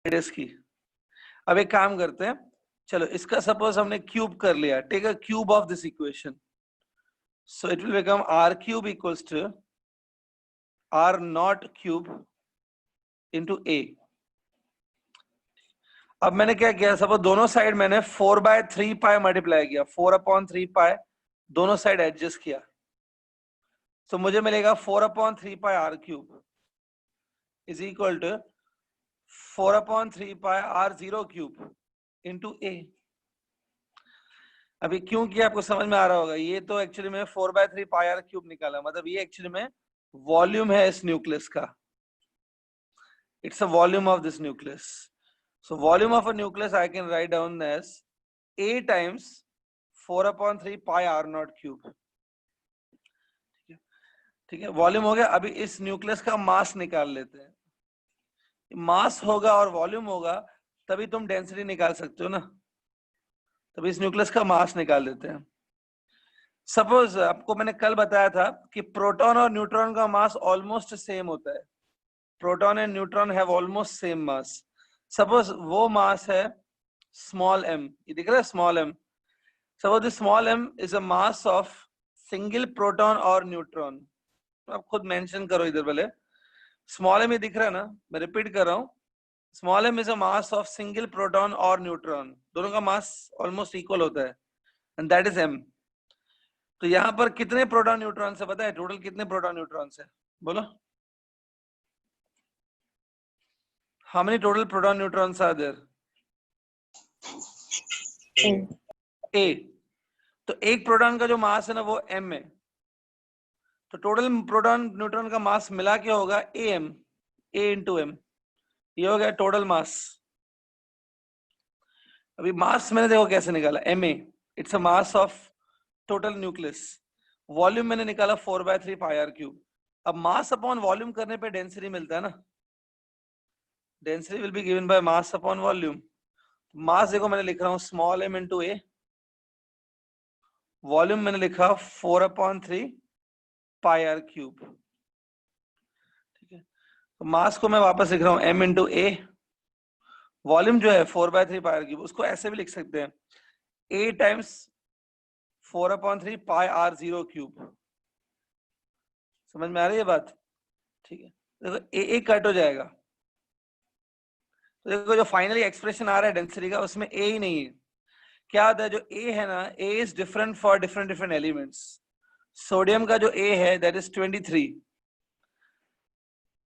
Radius की। अब एक काम करते हैं, चलो इसका सपोज हमने क्यूब कर लिया, take a cube of this equation, so it will become r cube equals to r not cube into a। अब मैंने क्या किया, सपोज दोनों साइड मैंने 4/3 पाई मल्टीप्लाई किया, 4/3 पाई दोनों साइड एडजस्ट किया, तो मुझे मिलेगा 4/3 pi r cube is equal to 4/3 pi r0 cube into a। अभी क्यों किया आपको समझ में आ रहा होगा, ये तो एक्चुअली में 4/3 पाई r क्यूब निकाला, मतलब ये एक्चुअली में वॉल्यूम है इस न्यूक्लियस का, it's a volume of this nucleus. So volume of a nucleus I can write down as a times 4/3 pi r0 cube. ठीक है, वॉल्यूम हो गया। अभी इस न्यूक्लियस का मास निकाल लेते हैं, मास होगा और वॉल्यूम होगा तभी तुम डेंसिटी निकाल सकते हो ना, तभी इस न्यूक्लियस का मास निकाल देते हैं। सपोज आपको मैंने कल बताया था कि प्रोटॉन और न्यूट्रॉन का मास ऑलमोस्ट सेम होता है, proton and neutron have almost same mass. Suppose वो मास है स्मॉल m, ये दिख रहा है small m। Suppose this small m is a mass of single proton और न्यूट्रॉन। आप खुद मेंशन करो इधर पहले, स्मॉल m ये दिख रहा है ना, मैं रिपीट कर रहा हूँ, small m is a mass of single proton और न्यूट्रॉन, दोनों का मास ऑलमोस्ट इक्वल होता है, एंड दैट इज m। तो यहाँ पर कितने प्रोटॉन न्यूट्रॉन है पता है, टोटल कितने प्रोटॉन न्यूट्रॉन है, बोलो। How many total proton neutrons are there? A. तो एक प्रोटॉन का जो मास है ना वो m है, तो टोटल प्रोटॉन न्यूट्रॉन का मास मिला के होगा am, a इंटू m, ये हो गया टोटल मास। अभी मास मैंने देखो कैसे निकाला, ma it's a mass of total nucleus, volume मैंने निकाला 4/3 पाई r क्यूब। अब मास अपॉन वॉल्यूम करने पे डेंसिटी मिलता है ना, density will be given by mass upon volume. Mass देखो मैंने लिख रहा हूँ small m into a, volume मैंने लिखा 4/3 पाई r क्यूब। ठीक है, तो मास को मैं वापस लिख रहा हूँ m इंटू a, वॉल्यूम जो है 4/3 पाई r क्यूब, उसको ऐसे भी लिख सकते हैं a times 4/3 pi r0 cube. समझ में आ रही है बात? ठीक है, देखो a कट हो जाएगा, तो देखो जो फाइनली एक्सप्रेशन आ रहा है डेंसिटी का उसमें a ही नहीं है। क्या होता है, जो a है ना, a is different for different different elements. Sodium का जो a है दैट इज 23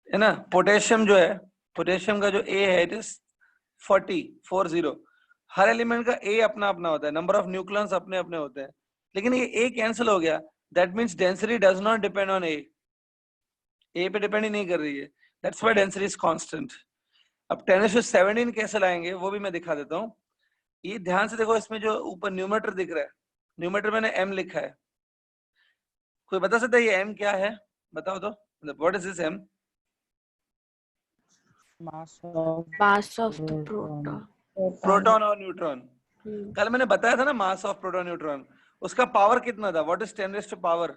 है ना, पोटेशियम जो है, पोटेशियम का जो a है इट इज 40। हर एलिमेंट का a अपना अपना होता है, नंबर ऑफ न्यूक्लियस अपने अपने होते हैं, लेकिन ये a कैंसिल हो गया, that means density does not depend on a पे डिपेंड ही नहीं कर रही है, that's why density is constant. अब 10⁻17 कैसे लाएंगे वो भी मैं दिखा देता हूँ। ये ध्यान से देखो, इसमें जो ऊपर न्यूमरेटर दिख रहा है, न्यूमरेटर मैंने m लिखा है, कोई बता सकता है ये m क्या है? बताओ तो, मतलब what is this m? mass of the proton. Proton और न्यूट्रॉन। कल मैंने बताया था ना मास ऑफ प्रोटॉन न्यूट्रॉन, उसका पावर कितना था, व्हाट इज 10 पावर,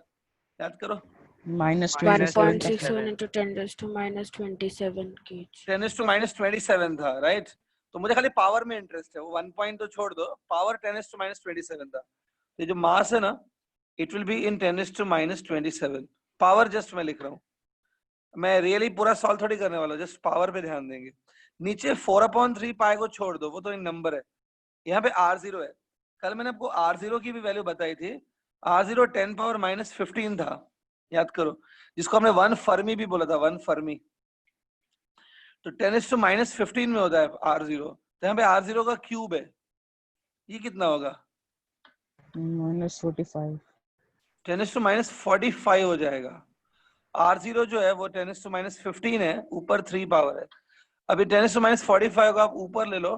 याद करो। Minus 27. 1.67 into 10⁻27 kg. 10⁻27 था, राइट? तो मुझे खाली पावर में इंटरेस्ट है, वो 1 पॉइंट तो छोड़ दो, पावर 10⁻27 था। ये जो मास है ना, it will be in 10⁻27, power just मैं लिख रहा हूँ, मैं रियली पूरा सॉल्व थोड़ी करने वाला हूँ, जस्ट पावर पे ध्यान देंगे। नीचे 4/3 पाई को छोड़ दो, वो तो एक नंबर है, यहाँ पे r0 है। कल मैंने आपको r0 की भी वैल्यू बताई थी, r0 10⁻−15 था, याद करो, जिसको हमने 1 फर्मी भी बोला था, 1 फर्मी। तो 10⁻−15 में होता है r0, तो यहाँ पे r0 का क्यूब है, ये कितना होगा? -45. 10⁻45 हो जाएगा। r0 जो है वो 10⁻15 है, ऊपर 3 पावर है। अभी 10⁻45 को आप ऊपर ले लो,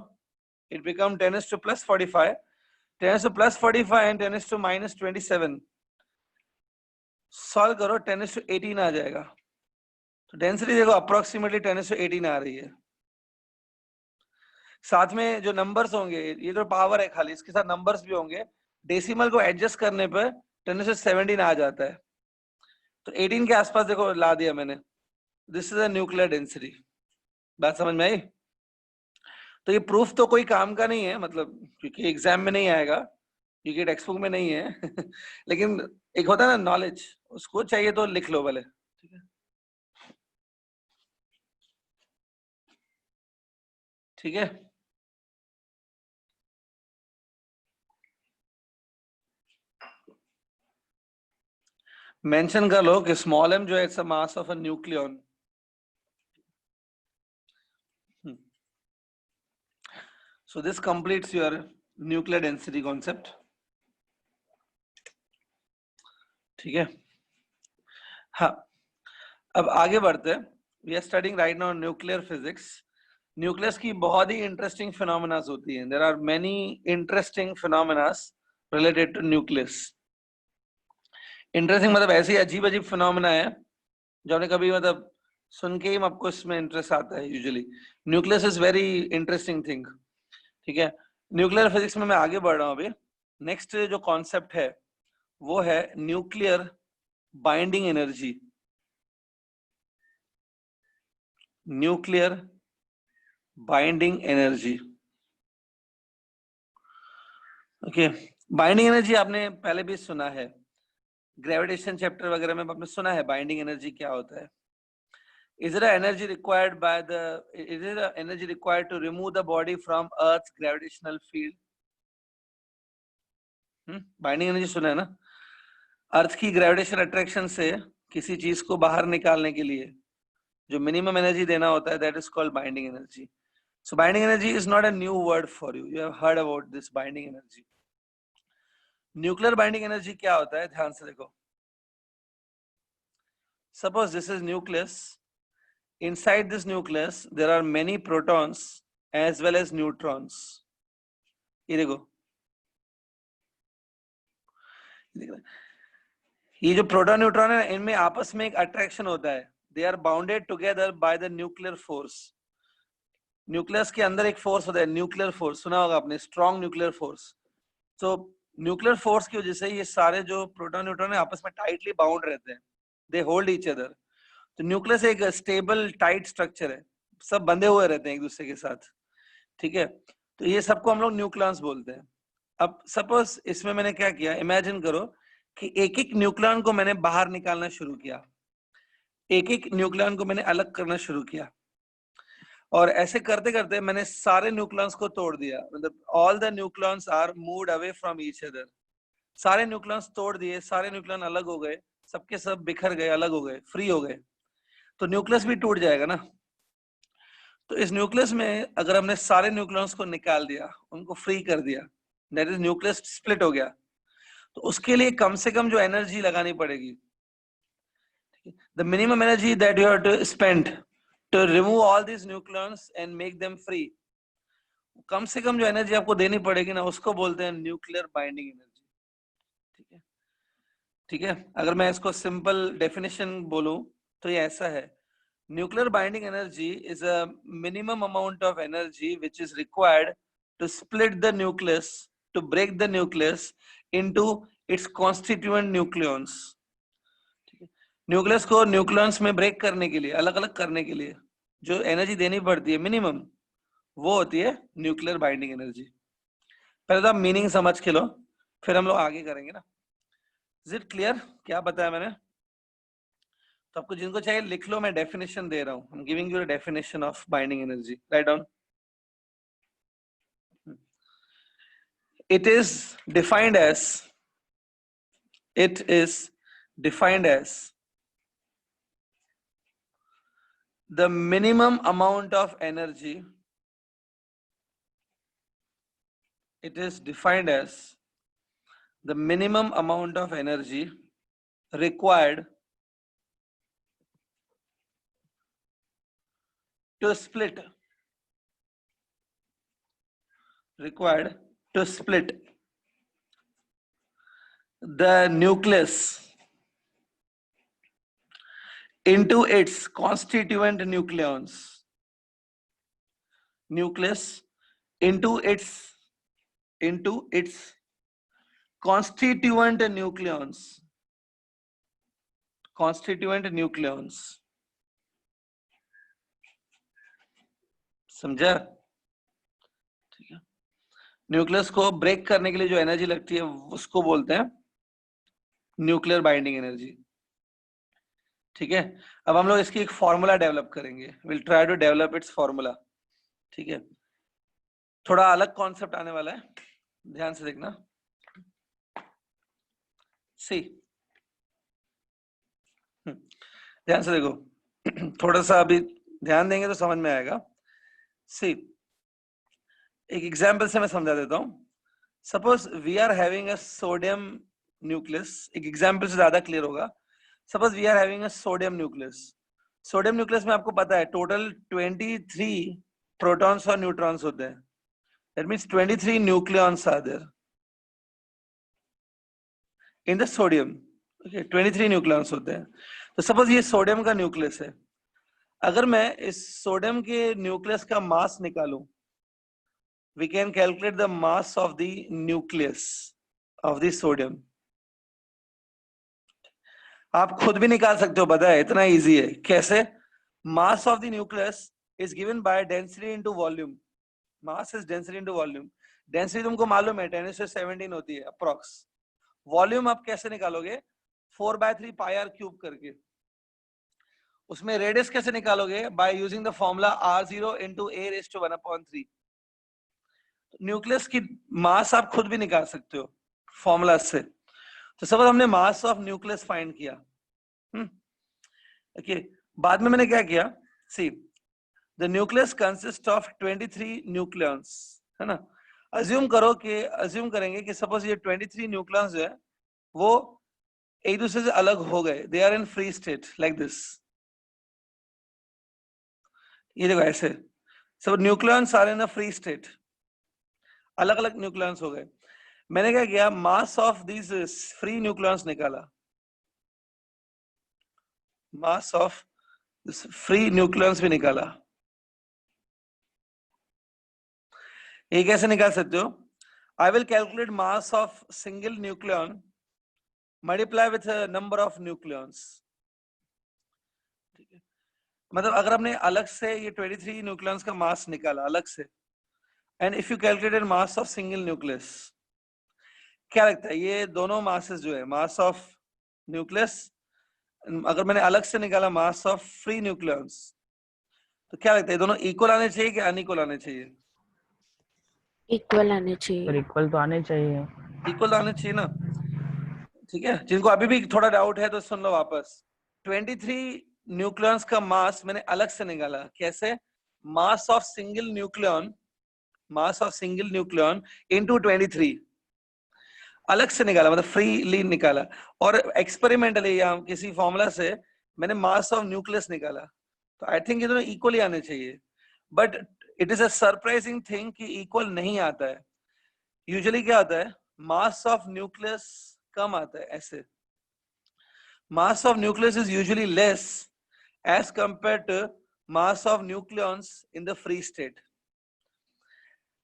इट बिकम 10⁻+45, 10⁻+45 एंड 10⁻−27 सॉल्व करो, 10:18 आ जाएगा। तो डेंसिटी देखो अप्रोक्सीमेटली 10:18 आ रही है। साथ में जो नंबर्स होंगे, ये तो पावर है खाली, इसके साथ नंबर्स भी होंगे, डेसिमल को एडजस्ट करने पर 10⁻17 आ जाता है। तो 18 के आसपास देखो ला दिया मैंने, this is a nuclear density. बात समझ में आई? तो ये प्रूफ तो कोई काम का नहीं है, मतलब क्योंकि एग्जाम में नहीं आएगा, क्योंकि टेक्स्ट बुक में नहीं है लेकिन एक होता है ना नॉलेज, उसको चाहिए तो लिख लो भले, ठीक है। ठीक है, मेंशन कर लो कि स्मॉल m जो है it's a mass of a nucleon. So this completes your nuclear density concept. ठीक है, हाँ अब आगे बढ़ते हैं। We are studying right now nuclear physics. Nucleus की बहुत ही इंटरेस्टिंग फिनोमेना होती हैं। There are many interesting phenomena related to nucleus. Interesting मतलब ऐसी अजीब अजीब फिनोमेना है जो हमने कभी मतलब सुन के ही आपको इसमें इंटरेस्ट आता है। Usually nucleus is very interesting thing. ठीक है, न्यूक्लियर फिजिक्स में मैं आगे बढ़ रहा हूँ अभी। नेक्स्ट जो कॉन्सेप्ट है वो है nuclear binding energy. Nuclear binding energy, okay. Binding energy आपने पहले भी सुना है, ग्रेविटेशन चैप्टर वगैरह में आपने सुना है बाइंडिंग एनर्जी क्या होता है। Is it an energy required by the is it an energy required to remove the body from Earth's gravitational field? Binding energy सुना है ना, अर्थ की ग्रेविटेशन अट्रैक्शन से किसी चीज को बाहर निकालने के लिए जो मिनिमम एनर्जी देना होता है, that is called binding energy. So binding energy is not a new word for you, you have heard about this binding energy. Nuclear binding energy क्या होता है, ध्यान से देखो। Suppose this is nucleus, inside this nucleus there are many protons as well as neutrons। ये देखो, ये जो प्रोटॉन न्यूट्रॉन है इनमें आपस में एक अट्रैक्शन होता है। They are bounded together by the nuclear force. Nucleus के अंदर एक फोर्स होता है, न्यूक्लियर फोर्स सुना होगा आपने, स्ट्रॉन्ग न्यूक्लियर फोर्स। तो न्यूक्लियर फोर्स की वजह से ये सारे जो प्रोटॉन न्यूट्रॉन है आपस में टाइटली बाउंड रहते हैं, दे होल्ड ईच अदर। तो न्यूक्लियस एक स्टेबल टाइट स्ट्रक्चर है, सब बंधे हुए रहते हैं एक दूसरे के साथ। ठीक है, तो ये सबको हम लोग न्यूक्लियस बोलते हैं। अब सपोज इसमें मैंने क्या किया, इमेजिन करो कि एक एक न्यूक्लियन को मैंने बाहर निकालना शुरू किया, एक एक न्यूक्लियन को मैंने अलग करना शुरू किया, और ऐसे करते करते मैंने सारे न्यूक्लियंस को तोड़ दिया। मतलब all the nucleons are moved away from each other. सारे न्यूक्लियंस तोड़ दिए, सारे न्यूक्लियन अलग हो गए, सबके सब बिखर गए, अलग हो गए, फ्री हो गए, तो न्यूक्लियस भी टूट जाएगा ना। तो इस न्यूक्लियस में अगर हमने सारे न्यूक्लियंस को निकाल दिया, उनको फ्री कर दिया, दैट इज न्यूक्लियस स्प्लिट हो गया, तो उसके लिए कम से कम जो एनर्जी लगानी पड़ेगी, the minimum energy that you have to spend to remove all these nucleons and make them free, कम से कम जो एनर्जी आपको देनी पड़ेगी ना, उसको बोलते हैं न्यूक्लियर बाइंडिंग एनर्जी। ठीक है, ठीक है, अगर मैं इसको सिंपल डेफिनेशन बोलूं तो ये ऐसा है, nuclear binding energy is a minimum amount of energy which is required to split the nucleus, to break the nucleus into its constituent nucleons. Nucleus को न्यूक्लियंस में ब्रेक करने के लिए, अलग अलग करने के लिए जो एनर्जी देनी पड़ती है मिनिमम, वो होती है न्यूक्लियर बाइंडिंग एनर्जी। पहले तो आप मीनिंग समझ के लो, फिर हम लोग आगे करेंगे ना। इज इट क्लियर क्या बताया मैंने? तो आपको जिनको चाहिए लिख लो, मैं डेफिनेशन दे रहा हूं। I am giving you a definition of binding energy, write down. It is defined as, it is defined as the minimum amount of energy, it is defined as the minimum amount of energy required to split, required to split the nucleus into its constituent nucleons, nucleus into its constituent nucleons, constituent nucleons। समझा? ठीक है, nucleus को break करने के लिए जो energy लगती है उसको बोलते हैं न्यूक्लियर बाइंडिंग एनर्जी। ठीक है, अब हम लोग इसकी एक फॉर्मूला डेवलप करेंगे, will try to develop its formula. ठीक है, थोड़ा अलग कॉन्सेप्ट आने वाला है, ध्यान से देखना। सी ध्यान से देखो, थोड़ा सा अभी ध्यान देंगे तो समझ में आएगा। सी, एक एग्जाम्पल से मैं समझा देता हूं। Suppose we are having a sodium nucleus, एक एग्जाम्पल से ज्यादा क्लियर होगा। Suppose we are having a sodium nucleus. Sodium nucleus में आपको पता है टोटल 23 प्रोटॉन्स और न्यूट्रॉन्स होते हैं। That means 23 nucleons are there in the sodium. Okay, 23 nucleons होते हैं। तो सपोज ये सोडियम का न्यूक्लियस है। अगर मैं इस सोडियम के न्यूक्लियस का मास निकालूं, we can calculate the mass of the nucleus of the sodium. आप खुद भी निकाल सकते हो, पता है, इतना इजी है। कैसे? mass of the nucleus is given by density into volume. mass is density into volume. density तुमको मालूम है 10⁻17 होती है अप्रॉक्स। वॉल्यूम आप कैसे निकालोगे? 4/3 पाई आर क्यूब करके। उसमें रेडियस कैसे निकालोगे? By using the formula r0 into a raised to 1/3। Nucleus की मास आप खुद भी निकाल सकते हो फॉर्मूला से। तो सब हमने मास ऑफ न्यूक्लियस फाइंड किया। ओके, बाद में मैंने क्या किया? See, the nucleus consist of 23 nucleons, है ना। अज्यूम करेंगे कि सपोज ये 23 न्यूक्लियॉन्स जो है वो एक दूसरे से अलग हो गए, they are in free state like this. ये देखो ऐसे, सब nucleons are in a free state, अलग अलग न्यूक्लियॉन्स हो गए। मैंने क्या किया? Mass of this free nucleons निकाला, mass of this free nucleons भी निकाला। ये कैसे निकाल सकते हो? I will calculate mass of single nucleon multiply with number of nucleons. ठीक है, मतलब अगर हमने अलग से ये 23 न्यूक्लियॉन्स का मास निकाला अलग से, and if you calculated mass of single nucleus, क्या लगता है ये दोनों मासेस जो है, मास ऑफ न्यूक्लियस, अगर मैंने अलग से निकाला मास ऑफ फ्री न्यूक्लियॉन्स, तो क्या लगता है दोनों इक्वल आने चाहिए कि अनइक्वल आने चाहिए? इक्वल आने चाहिए। पर इक्वल तो आने चाहिए। इक्वल आने चाहिए ना। ठीक है, जिनको अभी भी थोड़ा डाउट है तो सुन लो वापस। 23 न्यूक्लियॉन्स का मास मैंने अलग से निकाला। कैसे? मास of single nucleon, mass of single nucleon into 23 अलग से निकाला, मतलब फ्रीली निकाला। और एक्सपेरिमेंटली या किसी फॉर्मूला से मैंने मास ऑफ न्यूक्लियस निकाला। तो आई थिंक ये दोनों इक्वली आने चाहिए, but it is a surprising thing कि इक्वल नहीं आता है। यूजुअली क्या होता है? मास ऑफ न्यूक्लियस कम आता है ऐसे। Mass of nucleus is usually less as compare to mass of nucleons in the free state.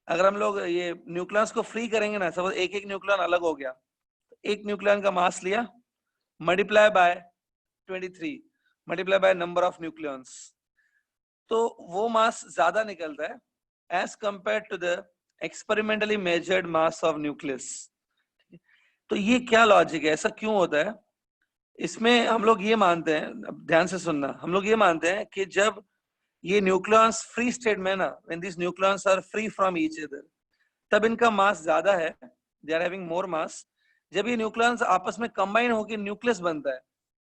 अगर हम लोग ये न्यूक्लियॉन्स को फ्री करेंगे ना, सपोज एक एक न्यूक्लियॉन अलग हो गया, एक न्यूक्लियॉन का मास लिया, multiply by 23 multiply by number of nucleons, तो वो मास ज्यादा निकलता है as compare to the experimentally measured mass of nucleus. तो ये क्या लॉजिक है? ऐसा क्यों होता है? इसमें हम लोग ये मानते हैं, ध्यान से सुनना, हम लोग ये मानते हैं कि जब ये न्यूक्लियॉन्स फ्री स्टेट में ना, when this nucleons are free from each other, तब इनका मास ज्यादा है, दे आर हैविंग मोर मास। जब ये न्यूक्लियॉन्स आपस में कंबाइन होकर न्यूक्लियस बनता है,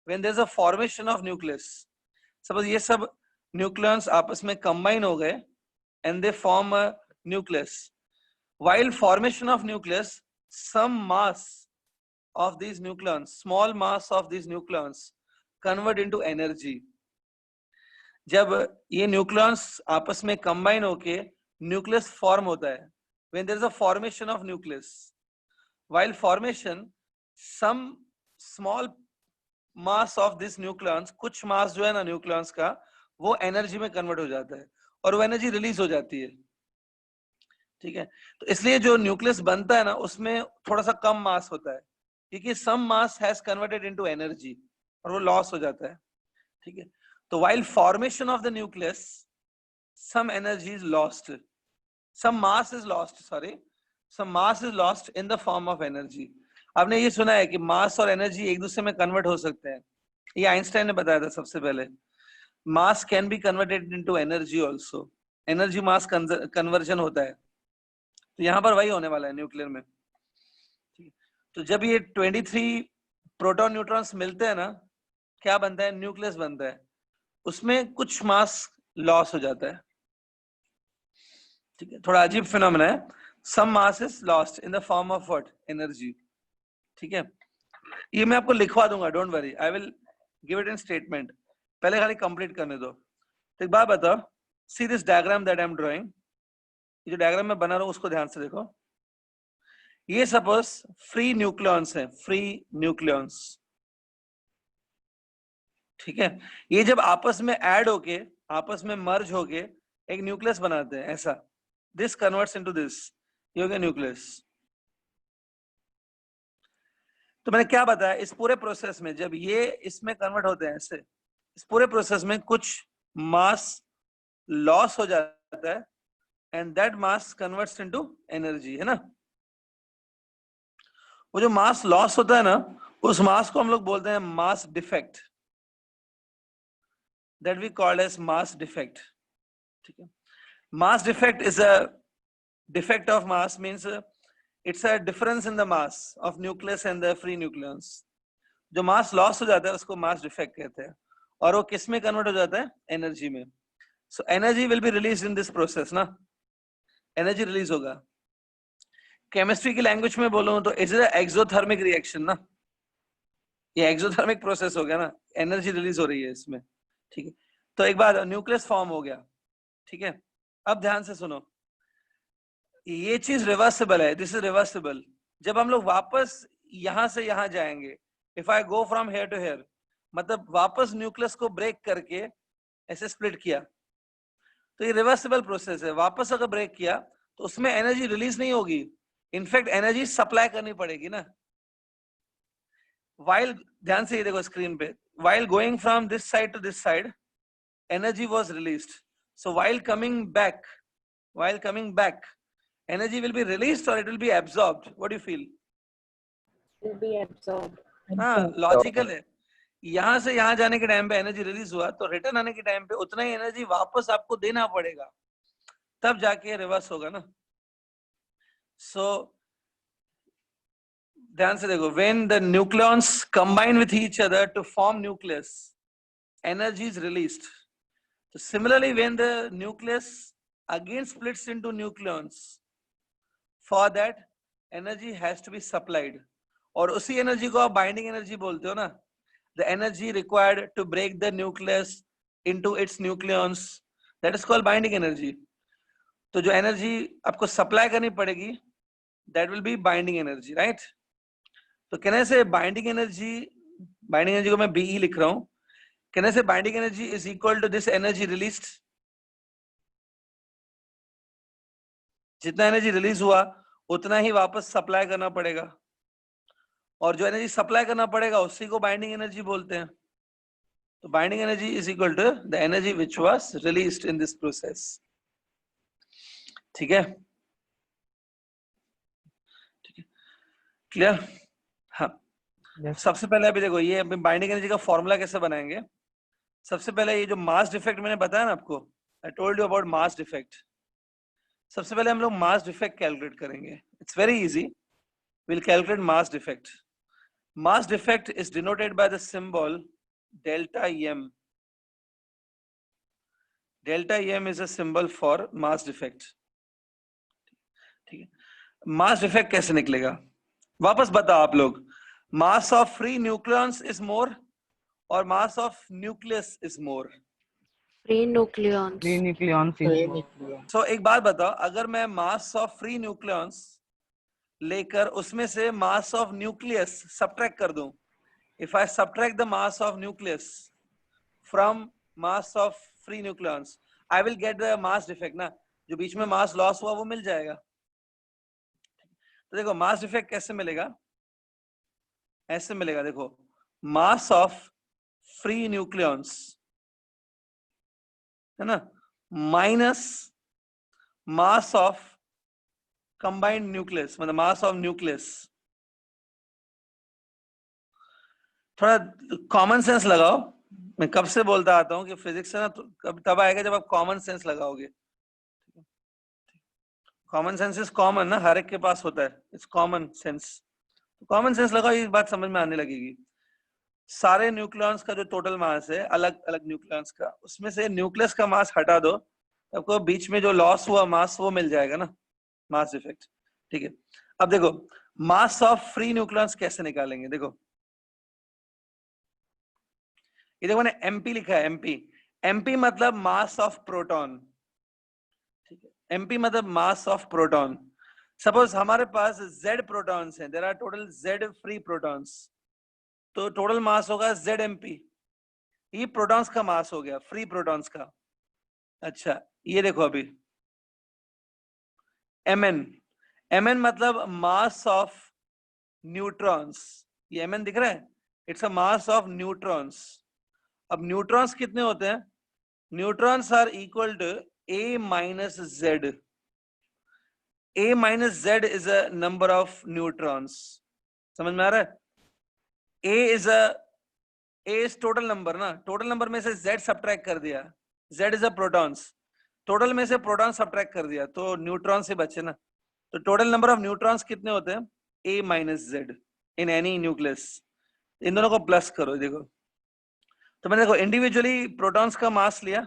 when there is a formation of nucleus, suppose ये सब न्यूक्लियॉन्स आपस में कंबाइन हो गए and they form a nucleus. While formation of nucleus, some mass of these nucleons, small mass of these nucleons convert into energy। जब ये nucleons आपस में कंबाइन होके न्यूक्लियस फॉर्म होता है, when there is a formation of nucleus, while formation some small mass of this nucleons, कुछ मास जो है ना न्यूक्लियॉन्स का, वो एनर्जी में कन्वर्ट हो जाता है और वो एनर्जी रिलीज हो जाती है। ठीक है, तो इसलिए जो न्यूक्लियस बनता है ना उसमें थोड़ा सा कम मास होता है, क्योंकि some mass has converted into energy और वो लॉस हो जाता है। ठीक है, तो while formation of the nucleus some energy is lost, some mass is lost, sorry, some mass is lost in the form of energy. आपने ये सुना है कि मास और एनर्जी एक दूसरे में कन्वर्ट हो सकते हैं, ये आइंस्टाइन ने बताया था सबसे पहले. मास can be converted into energy also, energy mass conversion होता है. तो यहाँ पर वही होने वाला है न्यूक्लियर में. तो जब ये 23 प्रोटॉन न्यूट्रॉन्स मिलते हैं ना, क्या बनता है? न्यूक्लियस बनता है. उसमें कुछ मास लॉस हो जाता है. ठीक है, थोड़ा अजीब फिनोमेना है. Some mass is lost in the form of what? Energy. ठीक है, ये मैं आपको लिखवा दूंगा, don't worry, I will give it in statement. पहले खाली कंप्लीट करने दो. तो एक बात बताओ, see this diagram that I am drawing. ये जो डायग्राम मैं बना रहा हूं उसको ध्यान से देखो. ये सपोज फ्री न्यूक्लियॉन्स है, फ्री न्यूक्लियॉन्स. ठीक है, ये जब आपस में ऐड होके, आपस में मर्ज होके एक न्यूक्लियस बनाते हैं, ऐसा. दिस कन्वर्ट्स इनटू दिस, ये हो गया न्यूक्लियस. तो मैंने क्या बताया, इस पूरे प्रोसेस में जब ये इसमें कन्वर्ट होते हैं ऐसे, इस पूरे प्रोसेस में कुछ मास लॉस हो जाता है and that mass converts into energy, है ना. वो जो मास लॉस होता है ना, उस मास को हम लोग बोलते हैं mass defect, that we call as mass defect. ठीक है, mass defect is a defect of mass, means it's a difference in the mass of nucleus and the free nucleons. जो mass loss हो जाता है उसको mass defect कहते हैं, और वो किस में कन्वर्ट हो जाता है? एनर्जी में. so energy will be released in this process ना, एनर्जी रिलीज होगा. केमिस्ट्री की लैंग्वेज में बोलूं तो इज इट एक्सोथर्मिक रिएक्शन ना, ये एक्सोथर्मिक प्रोसेस हो गया ना, एनर्जी रिलीज हो रही है इसमें. ठीक है, तो एक बार न्यूक्लियस फॉर्म हो गया. ठीक है, अब ध्यान से सुनो, ये चीज रिवर्सिबल है, दिस इज रिवर्सिबल. जब हम लोग वापस यहां से यहां जाएंगे, if I go from here to here, मतलब वापस न्यूक्लियस को ब्रेक करके ऐसे स्प्लिट किया, तो ये रिवर्सिबल प्रोसेस है. वापस अगर ब्रेक किया तो उसमें एनर्जी रिलीज नहीं होगी, इनफैक्ट एनर्जी सप्लाई करनी पड़ेगी ना. वाइल, ध्यान से ये देखो स्क्रीन पे, while going from this side to this side, energy was released. So while coming back, energy will be released or it will be absorbed? What do you feel? Will be absorbed. हाँ, logical है. यहाँ से यहाँ जाने के time पे energy release हुआ, तो रिटर्न आने के टाइम पे उतना ही एनर्जी वापस आपको देना पड़ेगा, तब जाके रिवर्स होगा ना. सो ध्यान से देखो, when the nucleons combine with each other to form nucleus, energy is released. So similarly, when the nucleus again splits into nucleons, for that energy has to be supplied. और उसी एनर्जी को आप binding energy बोलते हो ना, the energy required to break the nucleus into its nucleons, that is called binding energy. तो जो energy आपको सप्लाई करनी पड़ेगी, that will be binding energy, right? तो कहने से बाइंडिंग एनर्जी को मैं बीई लिख रहा हूं. कहने से binding energy is equal to this energy released. जितना एनर्जी रिलीज हुआ उतना ही वापस सप्लाई करना पड़ेगा, और जो एनर्जी सप्लाई करना पड़ेगा उसी को बाइंडिंग एनर्जी बोलते हैं. तो binding energy is equal to the energy which was released in this process. ठीक है, क्लियर? हाँ. सबसे पहले अभी देखो, ये बाइंडिंग एनर्जी का फॉर्मूला कैसे बनाएंगे. सबसे पहले ये जो मास डिफेक्ट मैंने बताया ना आपको, I told you about mass defect. सबसे पहले हम लोग मास डिफेक्ट कैलकुलेट करेंगे. It's very easy, will calculate mass defect. Mass defect is denoted by the symbol delta M. Delta M is a symbol for mass defect. ठीक है, mass defect कैसे निकलेगा वापस बताओ आप लोग. Mass of free nucleons is more और mass of nucleus is more? Free nucleons. Free nucleons is more. So एक बात बताओ, अगर मैं मास ऑफ फ्री न्यूक्लियॉन्स लेकर उसमें से मास ऑफ न्यूक्लियस सब्ट्रैक्ट कर दूं, if I subtract the mass of nucleus from mass of free nucleons, I will get the mass defect ना. जो बीच में मास लॉस हुआ वो मिल जाएगा. तो देखो मास डिफेक्ट कैसे मिलेगा, ऐसे मिलेगा. देखो, मास ऑफ फ्री न्यूक्लियॉन्स है ना, minus mass of combined nucleus मतलब मास ऑफ न्यूक्लियस। थोड़ा कॉमन सेंस लगाओ। मैं कब से बोलता आता हूँ कि फिजिक्स है ना, तो कब तब आएगा जब आप कॉमन सेंस लगाओगे। कॉमन सेंस इज कॉमन ना, हर एक के पास होता है, it's common sense. Common sense लगाओ, ये बात समझ में आने लगेगी। सारे न्यूक्लियॉन्स का जो टोटल मास है, अलग अलग न्यूक्लियॉन्स का, उसमें से न्यूक्लियस का मास हटा दो, आपको बीच में जो लॉस हुआ मास वो मिल जाएगा ना, मास इफेक्ट। ठीक है, अब देखो मास ऑफ फ्री न्यूक्लियॉन्स कैसे निकालेंगे। देखो ये देखो मैंने एमपी लिखा है, एमपी। एमपी मतलब मास ऑफ प्रोटॉन। ठीक है, एमपी मतलब मास ऑफ प्रोटॉन। सपोज हमारे पास जेड प्रोटॉन्स हैं, there are total Z free protons, तो टोटल मास होगा जेड एमपी। ये प्रोटॉन्स का मास हो गया, फ्री प्रोटॉन्स का। अच्छा ये देखो अभी mn, mn मतलब मास ऑफ न्यूट्रॉन्स। ये mn दिख रहा है, it's a mass of neutrons. अब न्यूट्रॉन्स कितने होते हैं, neutrons are equal to a minus Z. a minus Z is a number of neutrons. समझ में आ रहा है? a is a, a is total number ना, टोटल नंबर में से z सब्ट्रैक्ट कर दिया, z is a protons, total में से प्रोटॉन सब्ट्रैक्ट कर दिया तो न्यूट्रॉन से बचे ना। तो टोटल नंबर ऑफ न्यूट्रॉन्स कितने होते हैं, a minus Z in any nucleus. इन दोनों को प्लस करो। देखो तो मैंने देखो इंडिविजुअली प्रोटॉन्स का मास लिया,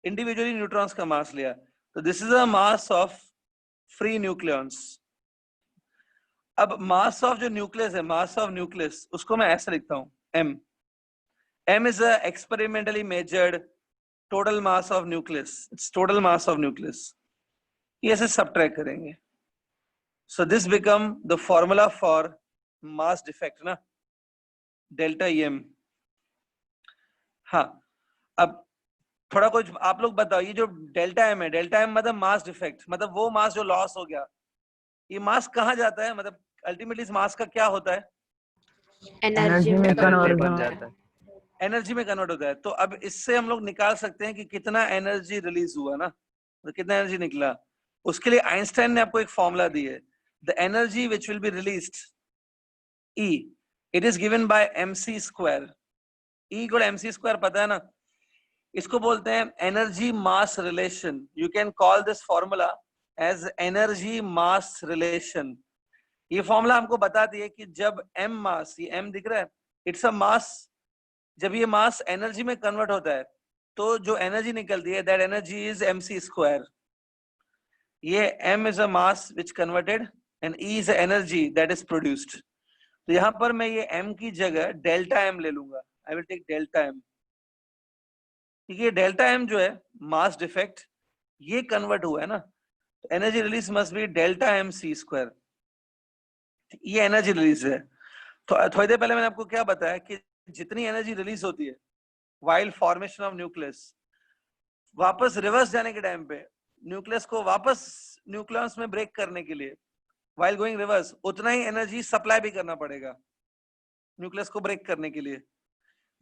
इंडिविजुअली न्यूट्रॉन्स का मास लिया, तो this is a mass of free nucleons. अब मास ऑफ जो न्यूक्लियस है, मास ऑफ न्यूक्लियस, उसको मैं ऐसे लिखता हूं m। m is a experimentally measured total mass of nucleus, it's total mass of nucleus। ये ऐसे सब्ट्रैक्ट करेंगे, so this become the formula for mass defect ना, डेल्टा em। हाँ अब थोड़ा कुछ आप लोग बताओ, ये जो डेल्टा एम है, डेल्टा एम मतलब मास डिफेक्ट, मतलब वो मास जो लॉस हो गया, ये मास कहाँ जाता है, मतलब अल्टीमेटली इस मास का क्या होता है, एनर्जी में एनर्जी कन्वर्ट बन होता जाता है। है। एनर्जी में कन्वर्ट होता है। तो अब इससे हम लोग निकाल सकते हैं कि कितना एनर्जी रिलीज हुआ ना, तो कितना एनर्जी निकला। उसके लिए आइंस्टाइन ने आपको एक फॉर्मूला दी है, the energy which will be released E, it is given by mc square. E equal mc square पता है ना, इसको बोलते हैं energy mass relation. You can call this formula as energy mass relation. ये फॉर्मूला हमको बताती है कि जब m मास, ये m दिख रहा है, इट्स अ मास, जब ये मास एनर्जी में कन्वर्ट होता है तो जो एनर्जी निकलती है, that energy is mc square. ये m is a mass which converted and E is energy that is produced. तो यहां पर मैं ये m की जगह डेल्टा m ले लूंगा, I will take delta m। ये डेल्टा m जो है मास डिफेक्ट, ये कन्वर्ट हुआ है ना, तो energy release must be delta m c square. ये एनर्जी रिलीज है। तो थोड़ी देर पहले मैंने आपको क्या बताया कि जितनी एनर्जी रिलीज होती है वाइल फॉर्मेशन ऑफ न्यूक्लियस, वापस रिवर्स जाने के टाइम पे न्यूक्लियस को वापस न्यूक्लियस में ब्रेक करने के लिए, वाइल गोइंग रिवर्स, उतना ही एनर्जी सप्लाई भी करना पड़ेगा न्यूक्लियस को ब्रेक करने के लिए,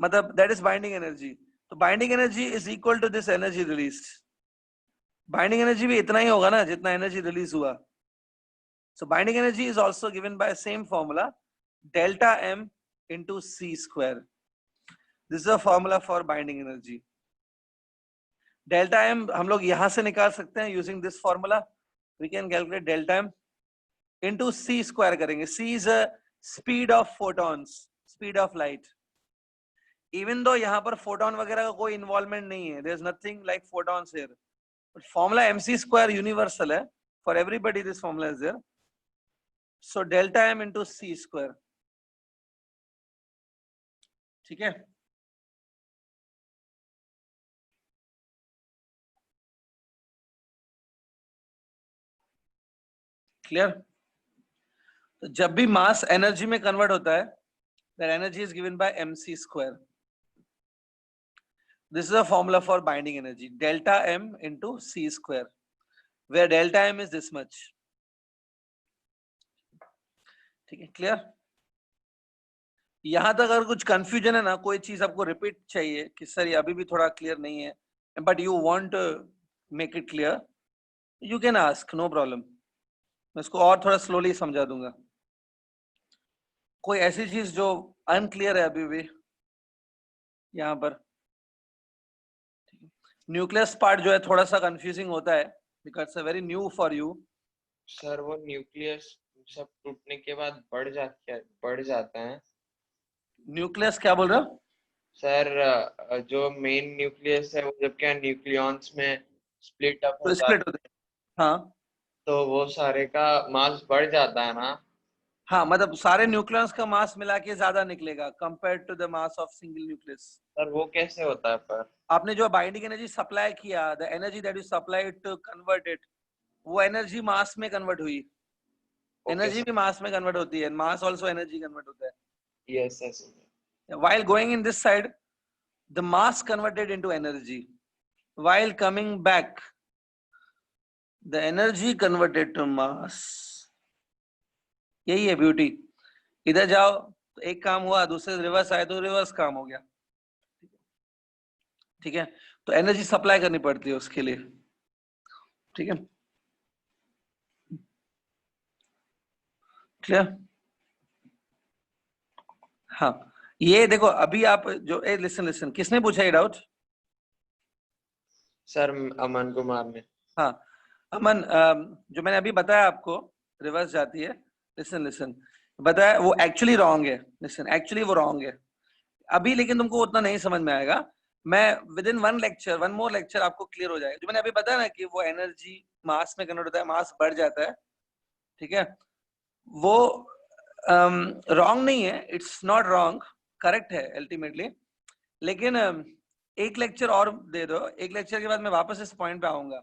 मतलब दैट इज बाइंडिंग एनर्जी। तो binding energy is equal to this energy release. Binding energy भी इतना ही होगा ना जितना एनर्जी रिलीज हुआ। So binding energy is also given by same formula, delta m into c square। This is a formula for binding energy. Delta m हम लोग यहां से निकाल सकते हैं using this formula. We can calculate delta m into c square करेंगे। c is a speed of photons, speed of light. Even though यहाँ पर फोटोन वगैरह का कोई इन्वॉल्वमेंट नहीं है, there is nothing like photons here, but formula mc square universal है for everybody, this formula is there. So delta m into c square. ठीक है, क्लियर। तो जब भी मास एनर्जी में कन्वर्ट होता है, that energy is given by mc square. This is a formula for binding energy, delta m into c square, where delta m is this much. ठीक है, क्लियर। यहां तक अगर कुछ कंफ्यूजन है ना, कोई चीज आपको रिपीट चाहिए कि सर ये अभी भी थोड़ा क्लियर नहीं है, but you want make it clear, you can ask, no problem. मैं इसको और थोड़ा स्लोली समझा दूंगा। कोई ऐसी चीज जो अनक्लियर है अभी भी यहाँ पर? न्यूक्लियस पार्ट जो है थोड़ा सा कंफ्यूजिंग होता है because it's very new for you. Sir वो न्यूक्लियस सब टूटने के बाद बढ़ जाता है। न्यूक्लियस क्या बोल रहे हो सर जो मेन न्यूक्लियस है वो जब क्या न्यूक्लियॉन्स में स्प्लिट अप तो होता स्प्लिट है होते हैं। हाँ तो वो सारे का मास बढ़ जाता है ना। हाँ, मतलब सारे न्यूक्लियस का मास मिला के ज्यादा निकलेगा compared to the mass of single nucleus. Sir वो कैसे होता है पर? आपने जो बाइंडिंग एनर्जी सप्लाई किया, the energy that you supplied to convert it, वो एनर्जी मास में कन्वर्ट हुई। एनर्जी भी मास में कन्वर्ट होती है, मास आल्सो एनर्जी कन्वर्ट होता है। Yes yes. While going in this side, the mass converted into energy. While coming back, the energy converted to mass. यही है ब्यूटी। इधर जाओ तो एक काम हुआ, दूसरे रिवर्स आए तो रिवर्स काम हो गया। ठीक है, तो एनर्जी सप्लाई करनी पड़ती है उसके लिए। ठीक है, क्लियर? हाँ, ये देखो अभी आप जो लिसन किसने पूछा ये डाउट? सर अमन कुमार ने। हाँ अमन, जो मैंने अभी बताया आपको रिवर्स जाती है, लिसन बताया वो एक्चुअली रॉन्ग है। लिसन, एक्चुअली वो रॉन्ग है अभी, लेकिन तुमको उतना नहीं समझ में आएगा। मैं with in one more lecture आपको क्लियर हो जाएगा। जो मैंने अभी बताया ना कि वो एनर्जी मास में कन्वर्ट होता है, मास बढ़ जाता है। ठीक है, वो रॉन्ग नहीं है, इट्स नॉट रॉन्ग, करेक्ट है अल्टीमेटली। लेकिन एक लेक्चर और दे दो, एक लेक्चर के बाद मैं वापस इस पॉइंट पे आऊंगा,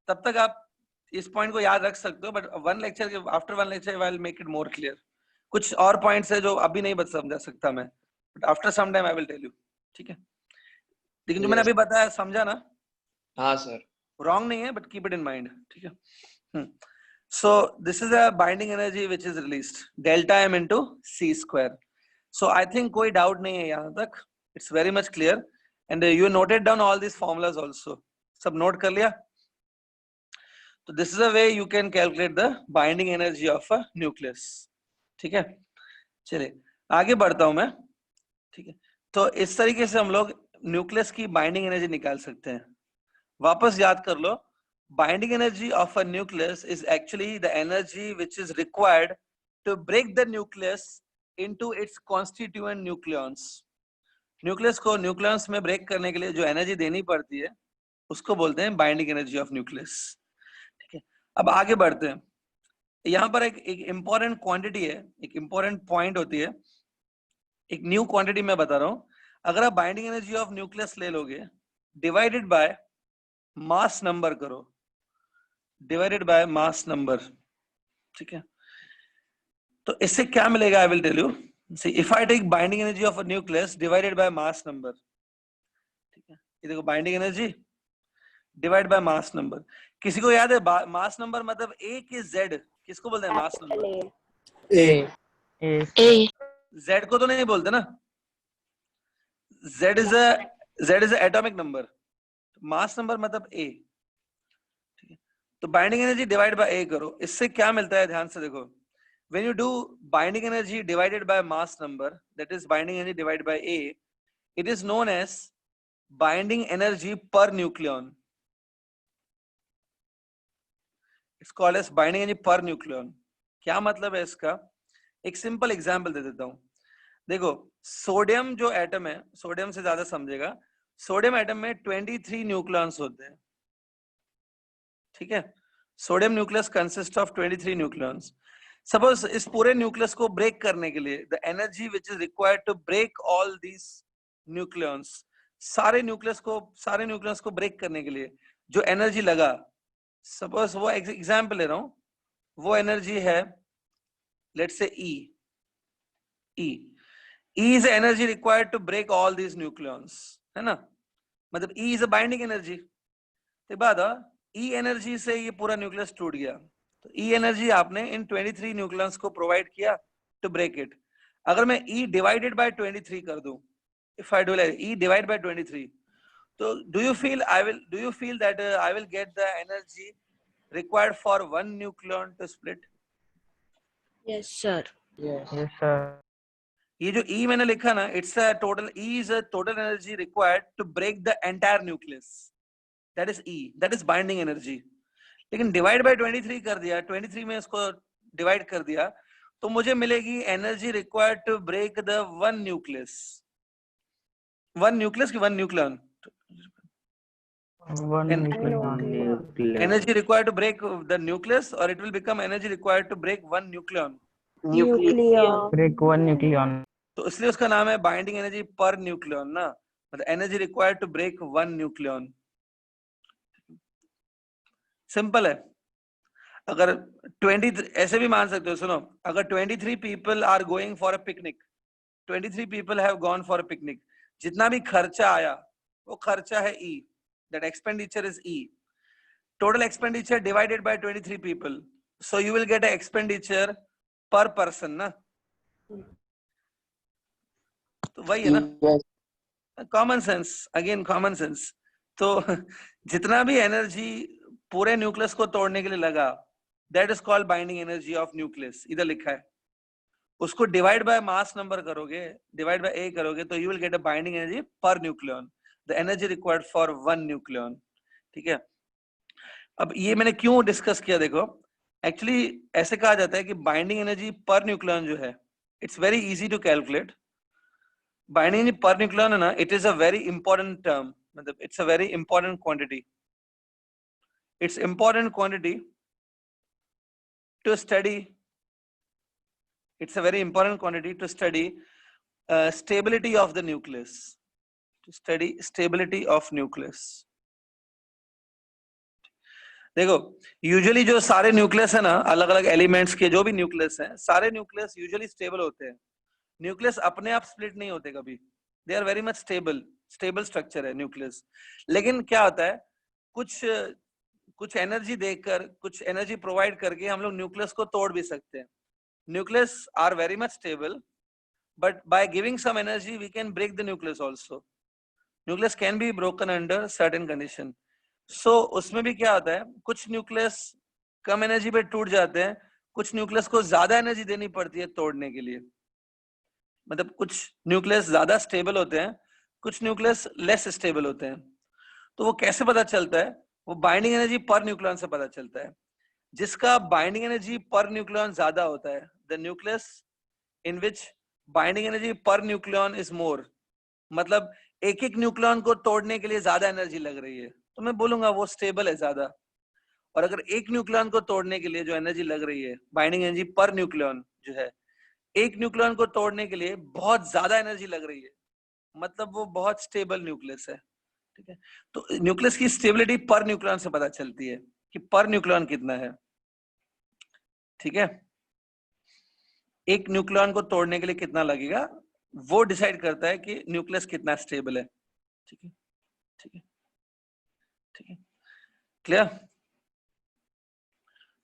तब तक आप इस पॉइंट को याद रख सकते हो। But after one lecture I will make it more clear. कुछ और पॉइंट्स है जो अभी नहीं समझा सकता मैं, but after some time I will tell you. ठीक है, लेकिन जो मैंने अभी बताया समझा ना? हाँ सर। रॉन्ग नहीं है, but keep it in mind. ठीक है, so this is a binding energy which is released, delta m into c square. So I think कोई डाउट नहीं है यहाँ तक, it's very much clear and you noted down all these formulas also. सब note कर लिया? तो this is a way you can calculate the binding energy of a nucleus. ठीक है, चलिए आगे बढ़ता हूं मैं। ठीक है, तो इस तरीके से हम लोग न्यूक्लियस की बाइंडिंग एनर्जी निकाल सकते हैं। वापस याद कर लो, binding energy of a nucleus is actually the energy which is required to break the nucleus into its constituent nucleons. Nucleus को न्यूक्लियस में ब्रेक करने के लिए जो एनर्जी देनी पड़ती है उसको बोलते हैं बाइंडिंग एनर्जी ऑफ न्यूक्लियस। ठीक है, अब आगे बढ़ते हैं। यहाँ पर एक इंपॉर्टेंट क्वांटिटी है, एक इंपॉर्टेंट पॉइंट होती है, एक न्यू क्वांटिटी मैं बता रहा हूं। अगर आप बाइंडिंग एनर्जी ऑफ न्यूक्लियस ले लोगे डिवाइडेड बाय मास नंबर करो, डिवाइडेड बाय मास नंबर। ठीक है, तो इससे क्या मिलेगा I will tell you. See if I take binding energy of a nucleus divided by mass number. ठीक है, ये देखो binding energy divide by mass number. किसी को याद है मास नंबर मतलब ए कि जेड? किसको बोलते हैं मास नंबर? A. जेड को तो नहीं बोलते ना, Z is a atomic number, mass number मतलब ए। ठीक है, तो बाइंडिंग एनर्जी डिवाइड बाय ए करो, इससे क्या मिलता है ध्यान से देखो। When you do binding energy divided by mass number, that is binding energy divided by A, it is known as binding energy per nucleon. It's called as binding energy per nucleon. क्या मतलब है इसका? एक simple example दे देता हूं। देखो sodium जो atom है, सोडियम से ज्यादा समझेगा, सोडियम एटम में 23 न्यूक्लियॉन्स होते हैं। ठीक है, sodium nucleus consist of 23 nucleons. Suppose इस पूरे न्यूक्लियस को ब्रेक करने के लिए the energy which is required to break all these nucleons, सारे न्यूक्लियस को ब्रेक करने के लिए जो एनर्जी लगा, सपोज वो एग्जांपल ले रहा हूं, वो एनर्जी है let's say E is energy required to break all these nucleons, है ना? मतलब E is a binding energy. तो बाद E एनर्जी से ये पूरा न्यूक्लियस टूट गया, तो E एनर्जी आपने इन 23 न्यूक्लियस को प्रोवाइड किया टू ब्रेक इट। अगर मैं E डिवाइडेड बाय 23 कर दूं, if I do like E divide by 23, तो do you feel that I will get the energy required for one nucleon to split? Yes, sir. Yes, sir. ये जो E मैंने लिखा ना, it's a total, E is a total energy required to break the entire nucleus. That is E, that is binding energy. लेकिन divide by 23 कर दिया, 23 में इसको डिवाइड कर दिया, तो मुझे मिलेगी energy required to break the one nucleus की one nucleon, One nucleon. energy required to break the nucleus, or it will become energy required to break one nucleon. Nucleon. Break one nucleon. तो इसलिए उसका नाम है binding energy per nucleon ना, मतलब energy required to break one nucleon. Simple है. अगर 20 ऐसे भी मान सकते हो, सुनो, अगर 23 people are going for a picnic, 23 people have gone for a picnic, जितना भी खर्चा आया वो खर्चा है E, that expenditure is E. Total expenditure divided by 23 people, so you will get an expenditure per person ना. तो वही है ना, common sense, again common sense. तो जितना भी एनर्जी पूरे न्यूक्लियस को तोड़ने के लिए लगा, that is called binding energy of nucleus. इधर लिखा है, उसको डिवाइड बाय मास नंबर करोगे, डिवाइड बाय ए करोगे, तो you will get a binding energy per nucleon, the energy required for one nucleon. ठीक है. अब ये मैंने क्यों डिस्कस किया, देखो, एक्चुअली ऐसे कहा जाता है कि बाइंडिंग एनर्जी पर न्यूक्लियन जो है, it's very easy to calculate. Binding energy per nucleon है ना, it is a very important term, मतलब it's a very important quantity. It's important quantity to study, it's a very important quantity to study stability of the nucleus, to study stability of nucleus. देखो, usually जो सारे nucleus है ना, अलग अलग elements के जो भी न्यूक्लियस हैं, सारे न्यूक्लियस यूजुअली स्टेबल होते हैं. न्यूक्लियस अपने आप स्प्लिट नहीं होते कभी, they are very much stable structure है न्यूक्लियस. लेकिन क्या होता है, कुछ एनर्जी देकर, कुछ एनर्जी प्रोवाइड करके हम लोग न्यूक्लियस को तोड़ भी सकते हैं. Nucleus are very much stable, but by giving some energy we can break the nucleus also. Nucleus can be broken under certain condition. So उसमें भी क्या होता है, कुछ न्यूक्लियस कम एनर्जी पे टूट जाते हैं, कुछ न्यूक्लियस को ज्यादा एनर्जी देनी पड़ती है तोड़ने के लिए. मतलब कुछ न्यूक्लियस ज्यादा स्टेबल होते हैं, कुछ न्यूक्लियस लेस स्टेबल होते हैं. तो वो कैसे पता चलता है, वो बाइंडिंग एनर्जी पर न्यूक्लियन से पता चलता है. जिसका बाइंडिंग एनर्जी पर न्यूक्लियन ज्यादा होता है, the nucleus in which binding energy per nucleon is more, मतलब एक एक न्यूक्लियन को तोड़ने के लिए ज्यादा एनर्जी लग रही है, तो मैं बोलूंगा वो स्टेबल है ज्यादा. और अगर एक न्यूक्लियन को तोड़ने के लिए जो एनर्जी लग रही है, बाइंडिंग एनर्जी पर न्यूक्लियन जो है, एक न्यूक्लियन को तोड़ने के लिए बहुत ज्यादा एनर्जी लग रही है, मतलब वो बहुत स्टेबल न्यूक्लियस है. ठीक है. तो न्यूक्लियस की स्टेबिलिटी पर न्यूक्लियन से पता चलती है कि पर न्यूक्लियन कितना है. ठीक है. एक न्यूक्लियन को तोड़ने के लिए कितना लगेगा, वो डिसाइड करता है कि न्यूक्लियस कितना स्टेबल है. ठीक है. ठीक है. ठीक है. Clear.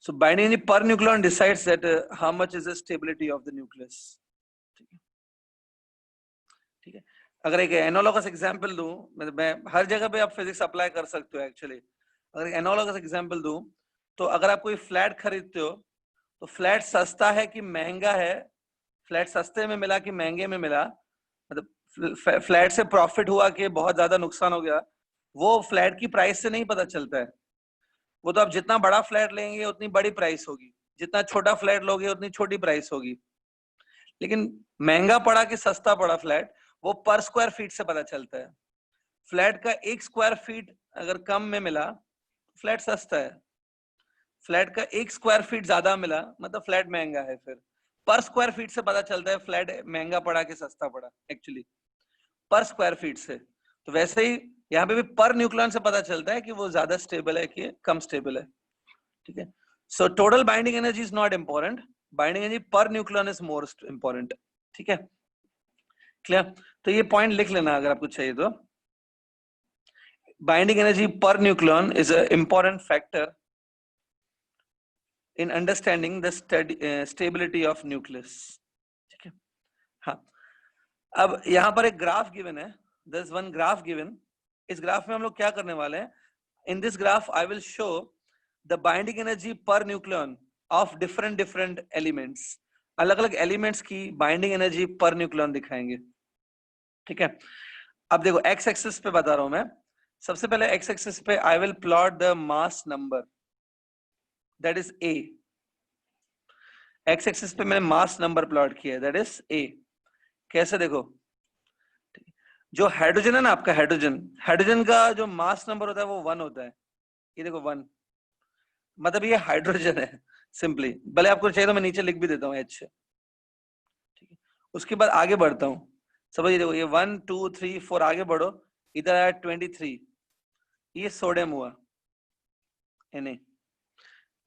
So binding energy per nucleon decides that how much is the stability of the nucleus. ठीक है. ठीक है. अगर एक एनालॉगस एग्जांपल दूं, मतलब मैं हर जगह पे आप फिजिक्स अप्लाई कर सकते हो एक्चुअली. अगर एक एनालॉगस एग्जांपल दूं, तो अगर आप कोई फ्लैट खरीदते हो, तो फ्लैट सस्ता है कि महंगा है, फ्लैट सस्ते में मिला कि महंगे में मिला, मतलब फ्लैट से प्रॉफिट हुआ कि बहुत ज्यादा नुकसान हो गया, वो फ्लैट की प्राइस से नहीं पता चलता है. वो तो आप जितना बड़ा फ्लैट लेंगे उतनी बड़ी प्राइस होगी, जितना छोटा फ्लैट लोगे उतनी छोटी प्राइस होगी. लेकिन महंगा पड़ा कि सस्ता पड़ा फ्लैट, वो पर स्क्वायर फीट से पता चलता है. फ्लैट का 1 स्क्वायर फीट अगर कम में मिला, फ्लैट सस्ता है. फ्लैट का 1 स्क्वायर फीट ज्यादा मिला, मतलब फ्लैट महंगा है. फिर पर स्क्वायर फीट से पता चलता है फ्लैट महंगा पड़ा कि सस्ता पड़ा, एक्चुअली पर स्क्वायर फीट से. तो वैसे ही यहाँ पे भी पर न्यूक्लियन से पता चलता है कि वो ज्यादा स्टेबल है कि कम स्टेबल है. ठीक है. So total binding energy is not important, binding energy per nucleon is more important. ठीक है. क्लियर. तो ये पॉइंट लिख लेना अगर आपको चाहिए तो. Binding energy per nucleon is a important factor in understanding the stability of nucleus. ठीक है. हाँ. अब यहाँ पर एक ग्राफ गिवन है, there is one graph given. इस ग्राफ में हम लोग क्या करने वाले हैं, in this graph I will show the binding energy per nucleon of different elements, अलग अलग एलिमेंट्स की बाइंडिंग एनर्जी पर न्यूक्लियन दिखाएंगे। ठीक है, अब देखो एक्स एक्सिस पे बता रहा हूं मैं। सबसे पहले एक्स एक्सिस पे आई will plot the mass number, that is a. X axis पे मैंने मास नंबर प्लॉट किया है, दैट इज ए। कैसे देखो, जो हाइड्रोजन है ना आपका, हाइड्रोजन का जो मास नंबर होता है वो 1 होता है। ये देखो 1, मतलब ये हाइड्रोजन है सिंपली। भले आपको चाहिए तो मैं नीचे लिख भी देता हूँ एच। ठीक है, उसके बाद आगे बढ़ता हूँ। समझिए, देखो ये 1 2 3 4 आगे बढ़ो, इधर आया 23, ये सोडियम हुआ, Na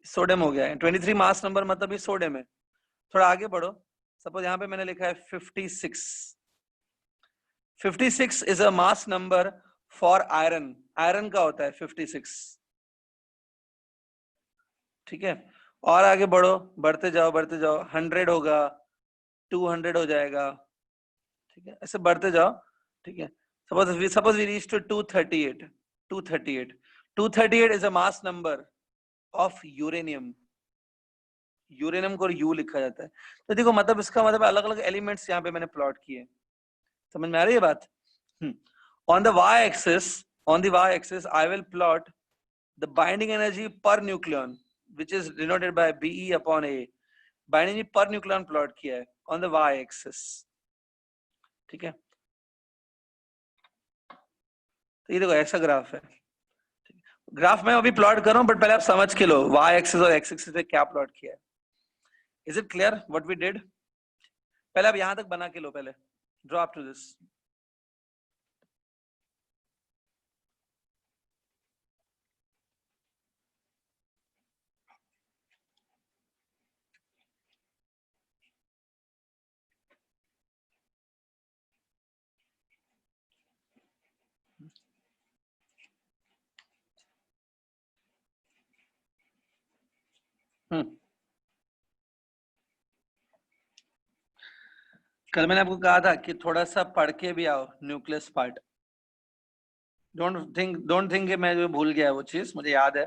सोडियम हो गया है। 23 मास नंबर मतलब ये सोडियम है। थोड़ा आगे बढ़ो, सपोज यहाँ पे मैंने लिखा है 56। 56 is a mass number for iron, iron का होता है 56। ठीक है, और आगे बढ़ो, बढ़ते जाओ 100 होगा, 200 हो जाएगा। ठीक है, ऐसे बढ़ते जाओ। ठीक है, suppose we reach to 238। 238 is a mass number of uranium. Uranium को यू लिखा जाता है। तो देखो, मतलब इसका मतलब अलग अलग एलिमेंट्स यहाँ पे मैंने प्लॉट किए। समझ में आ रही है बात? On the y axis I will plot the binding energy per nucleon which is denoted by Be upon A। Binding energy per nucleon plot किया है ऑन द वाई एक्सिस। ठीक है, तो ये देखो ऐसा ग्राफ है। ग्राफ मैं अभी प्लॉट कर रहा हूं, बट पहले आप समझ के लो वाई एक्सिस और एक्स एक्सिस पे क्या प्लॉट किया है। Is it clear what we did? पहले आप यहां तक बना के लो, पहले ड्रॉ अप टू दिस। कल मैंने आपको कहा था कि थोड़ा सा पढ़ के भी आओ न्यूक्लियस पार्ट। डोंट थिंक कि मैं जो भूल गया वो चीज, मुझे याद है।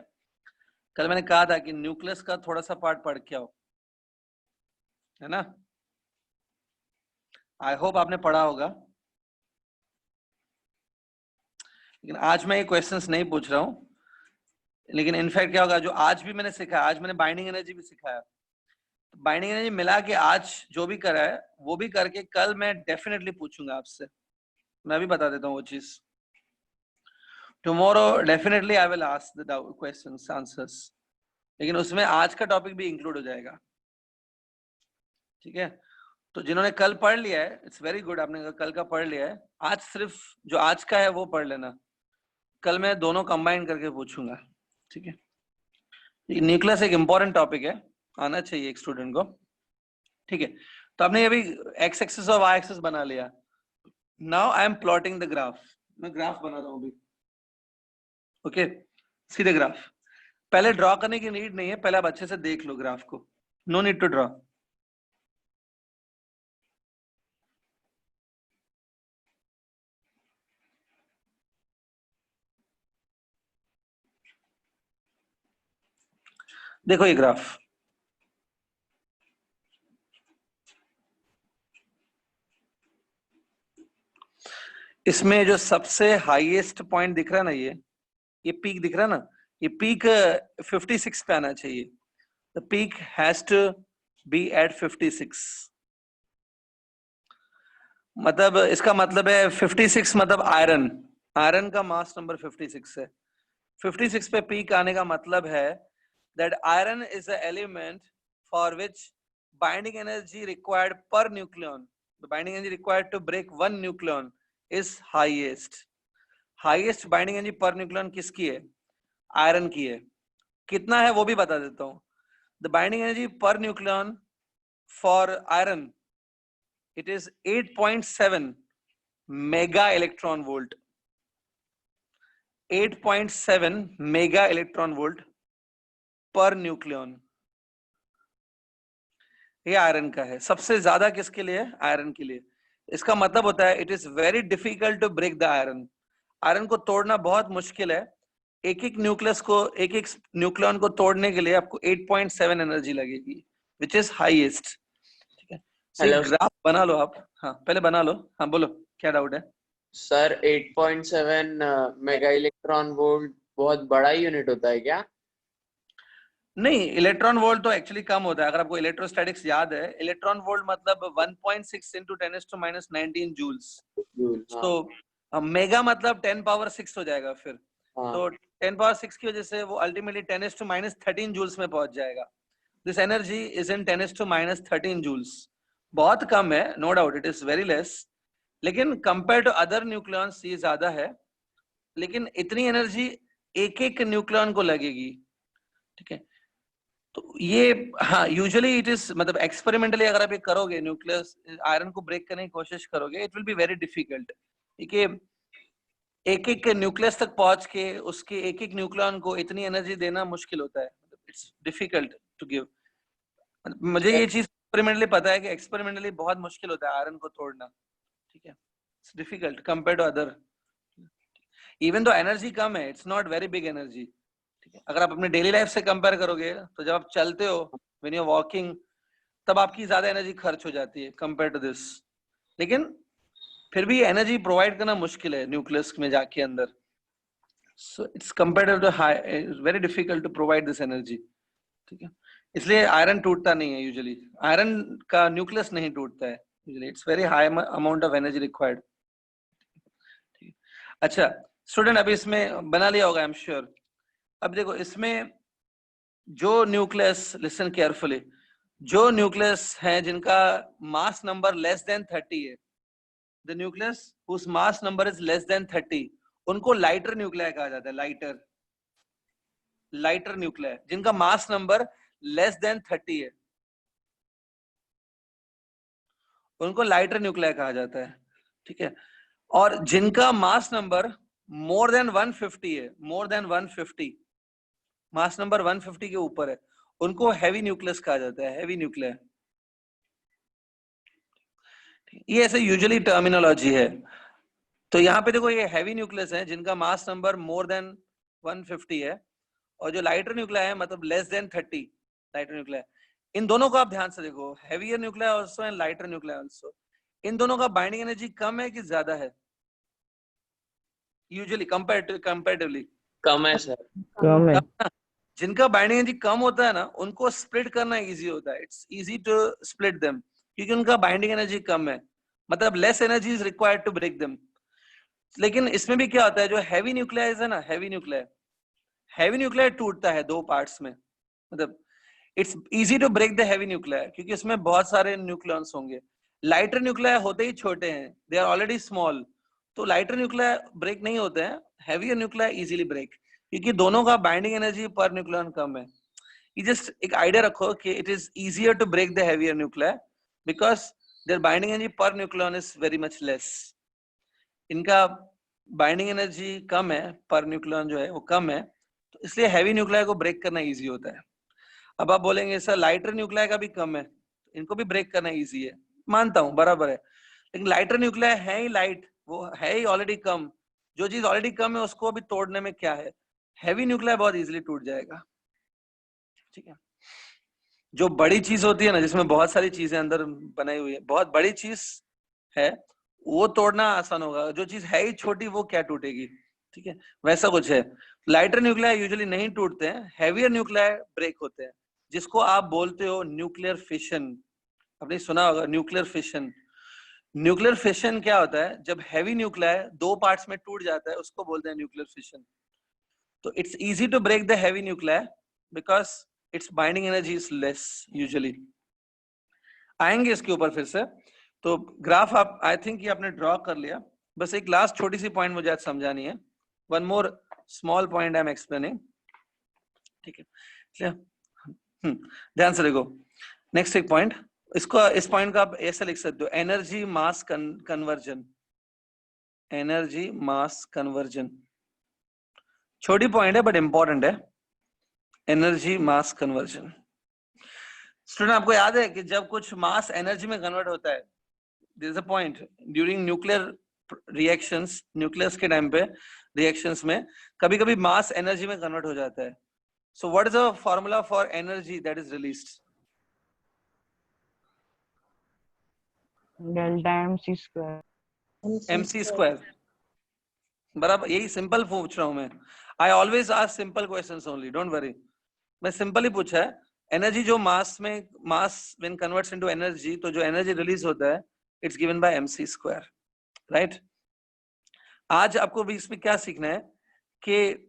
कल मैंने कहा था कि न्यूक्लियस का थोड़ा सा पार्ट पढ़ के आओ, है ना? आई होप आपने पढ़ा होगा। लेकिन आज मैं ये क्वेश्चंस नहीं पूछ रहा हूँ। लेकिन इनफैक्ट क्या होगा, जो आज भी मैंने सिखाया, आज मैंने बाइंडिंग एनर्जी भी सिखाया। बाइंडिंग एनर्जी मिला के आज जो भी करा है वो भी करके कल मैं डेफिनेटली पूछूंगा आपसे। मैं भी बता देता हूँ वो चीज। Tomorrow definitely I will ask the questions answers, लेकिन उसमें आज का टॉपिक भी इंक्लूड हो जाएगा। ठीक है, तो जिन्होंने कल पढ़ लिया है इट्स वेरी गुड, आपने कल का पढ़ लिया है। आज सिर्फ जो आज का है वो पढ़ लेना, कल मैं दोनों कंबाइन करके पूछूंगा। ठीक है, न्यूक्लियस एक इंपॉर्टेंट टॉपिक है, आना चाहिए एक स्टूडेंट को। ठीक है, तो आपने अभी एक्स एक्सिस और वाई एक्सिस बना लिया। Now I am plotting the graph. मैं ग्राफ बना रहा हूं अभी। ओके, सीधे ग्राफ। पहले ड्रॉ करने की नीड नहीं है, पहले आप अच्छे से देख लो ग्राफ को। No need to draw. देखो ये ग्राफ, इसमें जो सबसे हाईएस्ट पॉइंट दिख रहा है ना, ये पीक दिख रहा है ना, ये पीक 56 पे आना चाहिए। The peak has to be at 56। मतलब इसका मतलब है 56 मतलब आयरन, आयरन का मास नंबर 56 है। 56 पे पीक आने का मतलब है that iron is the element for which binding energy required per nucleon, the binding energy required to break one nucleon is highest। highest binding energy per nucleon किसकी है? Iron की है। कितना है वो भी बता देता हूँ। the binding energy per nucleon for iron it is 8.7 mega electron volt। 8.7 mega electron volt per nucleon. ये आयरन का है। सबसे ज्यादा किसके लिए? आयरन के लिए। इसका मतलब होता है it is very difficult to break the iron. Iron को तोड़ना बहुत मुश्किल है। एक एक न्यूक्लियन को तोड़ने के लिए आपको 8.7 एनर्जी लगेगी, विच इज हाईएस्ट। ठीक है, Hello. ग्राफ बना लो आप। हाँ पहले बना लो। हाँ बोलो क्या डाउट है? सर 8.7 मेगा इलेक्ट्रॉन वोल्ट बहुत बड़ा यूनिट होता है क्या? नहीं, इलेक्ट्रॉन वोल्ट तो एक्चुअली कम होता है। अगर आपको इलेक्ट्रोस्टैटिक्स याद है, इलेक्ट्रॉन वोल्ट मतलब 1.6 into 10⁻⁻19 जूल्स। तो मेगा मतलब 10⁻6 हो जाएगा फिर। तो 10⁻6 की वजह से वो अल्टीमेटली 10⁻13 जूल्स में पहुंच जाएगा। This energy is in 10⁻13 joules. बहुत कम है, no doubt, it is very less, लेकिन कंपेयर टू अदर न्यूक्लियॉन्स ये ज्यादा है। लेकिन इतनी एनर्जी एक एक न्यूक्लियॉन को लगेगी। ठीक है, तो ये हाँ यूजुअली इट इज, मतलब एक्सपेरिमेंटली अगर आप ये करोगे, न्यूक्लियस आयरन को ब्रेक करने की कोशिश करोगे, it will be very difficult. देखिए एक एक न्यूक्लियस तक पहुंच के उसके एक एक न्यूक्लियॉन को इतनी एनर्जी देना मुश्किल होता है, इट्स डिफिकल्ट टू गिव। मुझे ये चीज एक्सपेरिमेंटली पता है कि एक्सपेरिमेंटली बहुत मुश्किल होता है आयरन को तोड़ना। ठीक है, it's difficult compare to other. Even though energy कम है, it's not very big energy. ठीक है, अगर आप अपने डेली लाइफ से कंपेयर करोगे तो जब आप चलते हो, व्हेन यू आर वॉकिंग, तब आपकी ज्यादा एनर्जी खर्च हो जाती है कंपेयर टू दिस। लेकिन फिर भी एनर्जी प्रोवाइड करना मुश्किल है न्यूक्लियस में जाके अंदर। So it's compare to high, it's very difficult to provide this energy. ठीक है, इसलिए आयरन टूटता नहीं है यूजुअली। आयरन का न्यूक्लियस नहीं टूटता है usually, it's very high amount of energy required. अच्छा स्टूडेंट, अभी इसमें बना लिया होगा आई एम श्योर। अब देखो इसमें जो न्यूक्लियस, लिसन केयरफुली, जो न्यूक्लियस है जिनका मास नंबर लेस देन 30 है, the nucleus whose mass number is less than 30, उनको लाइटर न्यूक्लिया कहा जाता है। लाइटर न्यूक्लिया जिनका मास नंबर लेस देन 30 है, उनको लाइटर न्यूक्लिया कहा जाता है। ठीक है, और जिनका मास नंबर मोर देन 150 है, मोर देन 150, मास नंबर 150 के ऊपर है, उनको हैवी न्यूक्लियस कहा जाता है, हैवी न्यूक्लिया। ये ऐसे यूजुअली टर्मिनोलॉजी है। तो यहाँ पे देखो ये हैवी न्यूक्लियस है जिनका मास नंबर मोर देन 150 है, और जो लाइटर न्यूक्लिया है मतलब लेस देन 30 लाइटर न्यूक्लिया। इन दोनों को आप ध्यान से देखो, heavier nuclei also and lighter nuclei also, इन दोनों का बाइंडिंग एनर्जी कम है कि ज्यादा है? यूजुअली कंपैरेटिवली कम है सर। कम है। जिनका बाइंडिंग एनर्जी कम होता है ना, उनको स्प्लिट करना इजी होता है, it's easy to split them, क्योंकि उनका बाइंडिंग एनर्जी कम है, मतलब less energy is required to break them. लेकिन इसमें भी क्या होता है, जो हैवी न्यूक्लियाइज है ना, हैवी न्यूक्लियर टूटता है दो पार्ट्स में, मतलब it's easy to break the heavy nuclear क्योंकि उसमें बहुत सारे न्यूक्लियॉन्स होंगे। लाइटर न्यूक्लियर होते ही छोटे हैं, दे आर ऑलरेडी स्मॉल, तो लाइटर न्यूक्लियर ब्रेक नहीं होते हैं, हैवियर न्यूक्लियर इजीली ब्रेक, क्योंकि दोनों का बाइंडिंग एनर्जी पर न्यूक्लियन कम है। ये जस्ट एक आइडिया रखो कि it is easier to break the heavier nuclear because there binding energy per nucleon is very much less. इनका बाइंडिंग एनर्जी कम है, पर न्यूक्लियन जो है वो कम है, तो इसलिए हैवी न्यूक्लियर को ब्रेक करना इजी होता है। अब आप बोलेंगे सर लाइटर न्यूक्लियर का भी कम है, इनको भी ब्रेक करना इजी है, मानता हूं बराबर है, लेकिन लाइटर न्यूक्लियर है ही लाइट, वो है ही ऑलरेडी कम, जो चीज ऑलरेडी कम है उसको भी तोड़ने में क्या है, हैवी न्यूक्लियर बहुत इजीली टूट जाएगा। ठीक है, जो बड़ी चीज होती है ना, जिसमें बहुत सारी चीजें अंदर बनाई हुई है, बहुत बड़ी चीज है, वो तोड़ना आसान होगा, जो चीज है ही छोटी वो क्या टूटेगी। ठीक है, वैसा कुछ है। लाइटर न्यूक्लियर यूजुअली नहीं टूटते हैं, हैवियर न्यूक्लियर ब्रेक होते हैं, जिसको आप बोलते हो न्यूक्लियर फिशन। आपने सुना होगा न्यूक्लियर फिशन। न्यूक्लियर फिशन क्या होता है, जब हैवी न्यूक्लियर दो पार्ट्स में टूट जाता है उसको बोलते हैं न्यूक्लियर फिशन। तो it's easy to break the heavy nuclear because its binding energy is less usually. आएंगे इसके ऊपर फिर से। तो ग्राफ आप आई थिंक ये आपने ड्रॉ कर लिया, बस एक लास्ट छोटी सी पॉइंट मुझे आज समझानी है, one more small point I am explaining. ठीक है, ध्यान से देखो, नेक्स्ट एक पॉइंट, इसको, इस पॉइंट को आप ऐसे लिख सकते हो, energy mass conversion. Energy mass conversion छोटी पॉइंट है बट इंपॉर्टेंट है, एनर्जी मास कन्वर्जन। स्टूडेंट आपको याद है कि जब कुछ मास एनर्जी में कन्वर्ट होता है, there is a point during nuclear reactions nucleus के टाइम पे रिएक्शंस में कभी कभी मास एनर्जी में कन्वर्ट हो जाता है. So what is the formula for energy that is released? Delta MC square. MC square. बराबर, यही सिंपल पूछ रहा हूं मैं. I always ask simple questions only, don't worry. मैं सिंपल ही पूछा है. एनर्जी जो मास व्हेन कन्वर्ट्स इनटू एनर्जी, तो जो एनर्जी रिलीज होता है it's given by MC square, right? आज आपको भी इसमें क्या सीखना है कि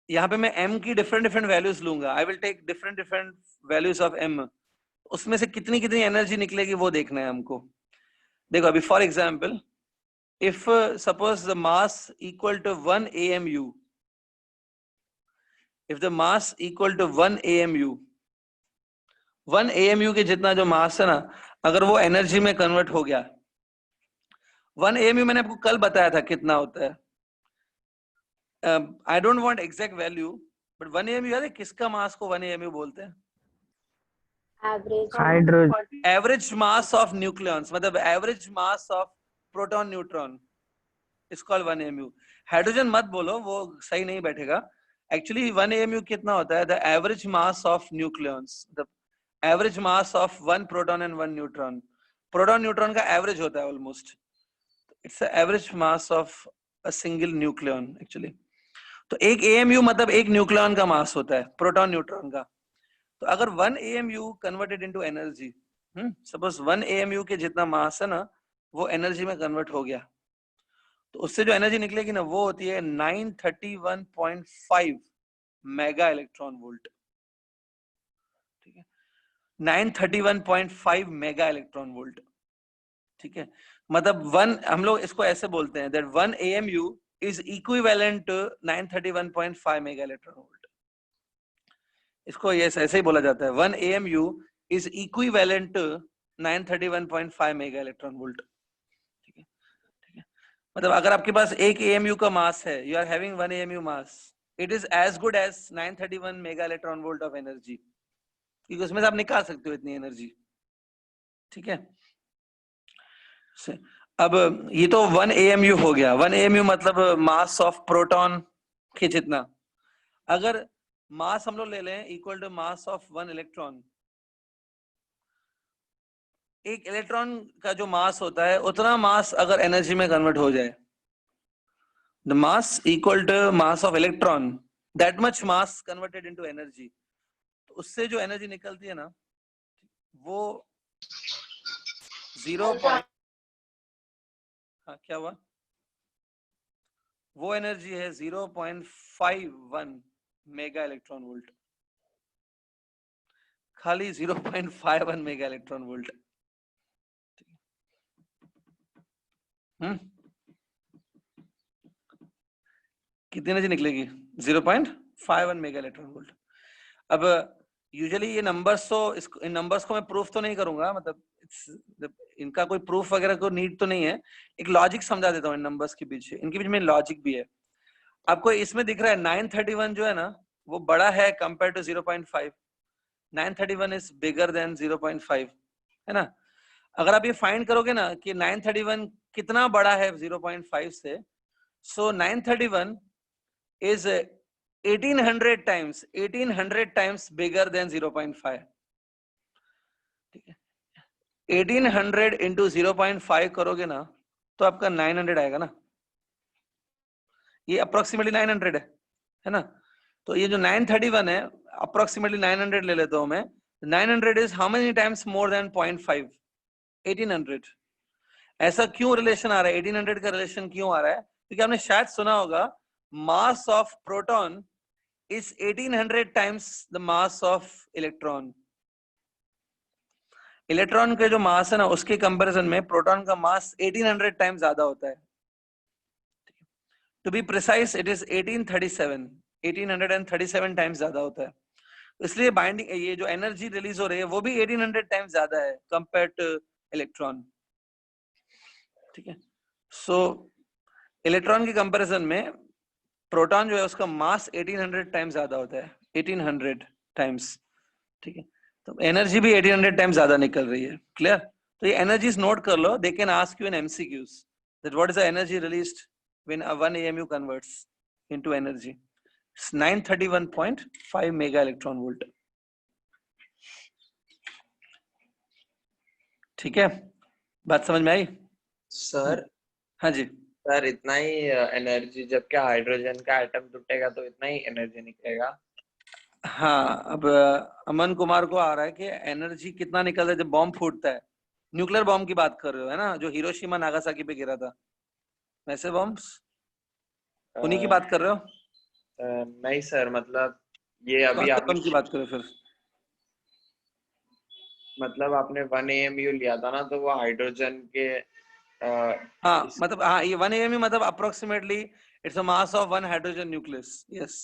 यहाँ पे मैं m की डिफरेंट वैल्यूज लूंगा. I will take different values of m. उसमें से कितनी एनर्जी निकलेगी वो देखना है हमको. देखो अभी for example, if suppose the mass equal to 1 AMU, if the mass equal to 1 AMU, 1 AMU के जितना जो मास है ना, अगर वो एनर्जी में कन्वर्ट हो गया, 1 AMU मैंने आपको कल बताया था कितना होता है. I don't want exact value, but 1 AMU याद है किसका मास को 1 AMU बोलते हैं? Hydrogen. Average mass of nucleons, मतलब average mass of proton neutron is called 1 AMU. Hydrogen मत बोलो, वो सही नहीं बैठेगा. एक्चुअली 1 AMU कितना होता है? The average mass of nucleons, the average mass of 1 proton and 1 neutron. Proton neutron का एवरेज होता है almost. It's the average mass of a single nucleon actually. तो एक AMU मतलब एक न्यूक्लियॉन का मास होता है, प्रोटॉन न्यूट्रॉन का. तो अगर 1 AMU converted into energy, suppose 1 AMU के जितना मास है ना, वो एनर्जी में कन्वर्ट हो गया, तो उससे जो एनर्जी निकलेगी ना वो होती है 931.5 मेगा इलेक्ट्रॉन वोल्ट. ठीक है, 931.5 मेगा इलेक्ट्रॉन वोल्ट. ठीक है, मतलब हम लोग इसको ऐसे बोलते हैं that 1 AMU is equivalent to 931.5 mega electron volt. इसको ये ऐसे ही बोला जाता है, 1 AMU is equivalent to 931.5 mega electron volt. ठीक है, ठीक है, मतलब अगर आपके पास एक AMU का मास है, you are having 1 AMU mass, it is as good as 931 mega electron volt of energy, क्योंकि उसमें से आप निकाल सकते हो इतनी एनर्जी. ठीक है, अब ये तो 1 AMU हो गया. 1 AMU मतलब मास ऑफ प्रोटॉन के जितना. अगर मास हम लोग ले लें equal to mass of 1 electron, एक इलेक्ट्रॉन का जो मास होता है उतना मास अगर एनर्जी में कन्वर्ट हो जाए, the mass equal to mass of electron, that much mass converted into energy, तो उससे जो एनर्जी निकलती है ना वो 0. हाँ, क्या हुआ? वो एनर्जी है 0.51 मेगा इलेक्ट्रॉन वोल्ट. खाली 0.51 मेगा इलेक्ट्रॉन वोल्ट. कितनी एनर्जी निकलेगी? 0.51 मेगा इलेक्ट्रॉन वोल्ट. अब यूजुअली ये नंबर्स तो इन नंबर्स को मैं प्रूफ तो नहीं करूंगा, मतलब इनका कोई प्रूफ वगैरह को नीड तो नहीं है. एक लॉजिक समझा देता हूँ इन नंबर्स के पीछे, इनके पीछे में लॉजिक भी है. आपको इसमें दिख रहा है 931 जो है ना वो बड़ा है compare to 0.5. 931 is bigger than 0.5, है ना. अगर आप ये फाइंड करोगे ना कि 931 कितना बड़ा है 0.5 से, सो 931 is 1800 times bigger than 0.5. ठीक है, 1800 into 0.5 करोगे ना तो आपका 900 आएगा ना. ये अप्रोक्सीमेटली 900 है ना. तो ये जो 931 है अप्रोक्सीमेटली 900 ले लेता हूं मैं. 900 is how many times more than 0.5? 1800. ऐसा क्यों रिलेशन आ रहा है? 1800 का रिलेशन क्यों आ रहा है? क्योंकि आपने शायद सुना होगा mass of proton is 1800 times the mass of electron. Electron के जो मास है ना उसके कंपैरिजन में प्रोटॉन का मास 1800 टाइम्स ज्यादा होता है. To be precise it is 1837 times ज्यादा होता है. इसलिए बाइंडिंग, ये जो एनर्जी रिलीज हो रही है वो भी 1800 टाइम्स ज्यादा है कंपेयर टू इलेक्ट्रॉन. ठीक है, सो इलेक्ट्रॉन के कंपैरिजन में प्रोटॉन जो है उसका मास 1800 टाइम्स ज्यादा होता है. 1800 टाइम्स. ठीक है, तो एनर्जी भी 1800 टाइम्स ज्यादा निकल रही है. क्लियर? तो ये एनर्जीज नोट कर लो, they can ask you in MCQs. that what is the energy released when a 1 AMU converts into energy? It's 931.5 mega electron volt. ठीक है, बात समझ में आई? सर हाँ जी, सर इतना ही एनर्जी, जबकि हाइड्रोजन का एटम टूटेगा तो इतना ही एनर्जी निकलेगा। हाँ। अब अमन कुमार को आ रहा है कि एनर्जी कितना निकलता है जब बॉम्ब फूटता है। न्यूक्लियर बॉम्ब की बात कर रहे हो है ना, जो हिरोशिमा नागासाकी पे गिरा था, वैसे बॉम्ब्स, उन्हीं की बात कर रहे हो? नहीं सर, मतलब ये अभी कौन से आपने बम की बात कर रहे हो फिर? मतलब आपने 1 AMU लिया था ना, तो वो हाइड्रोजन के हाँ मतलब हाँ, ये 1 AMU मतलब approximately it's a mass of 1 hydrogen nucleus. Yes,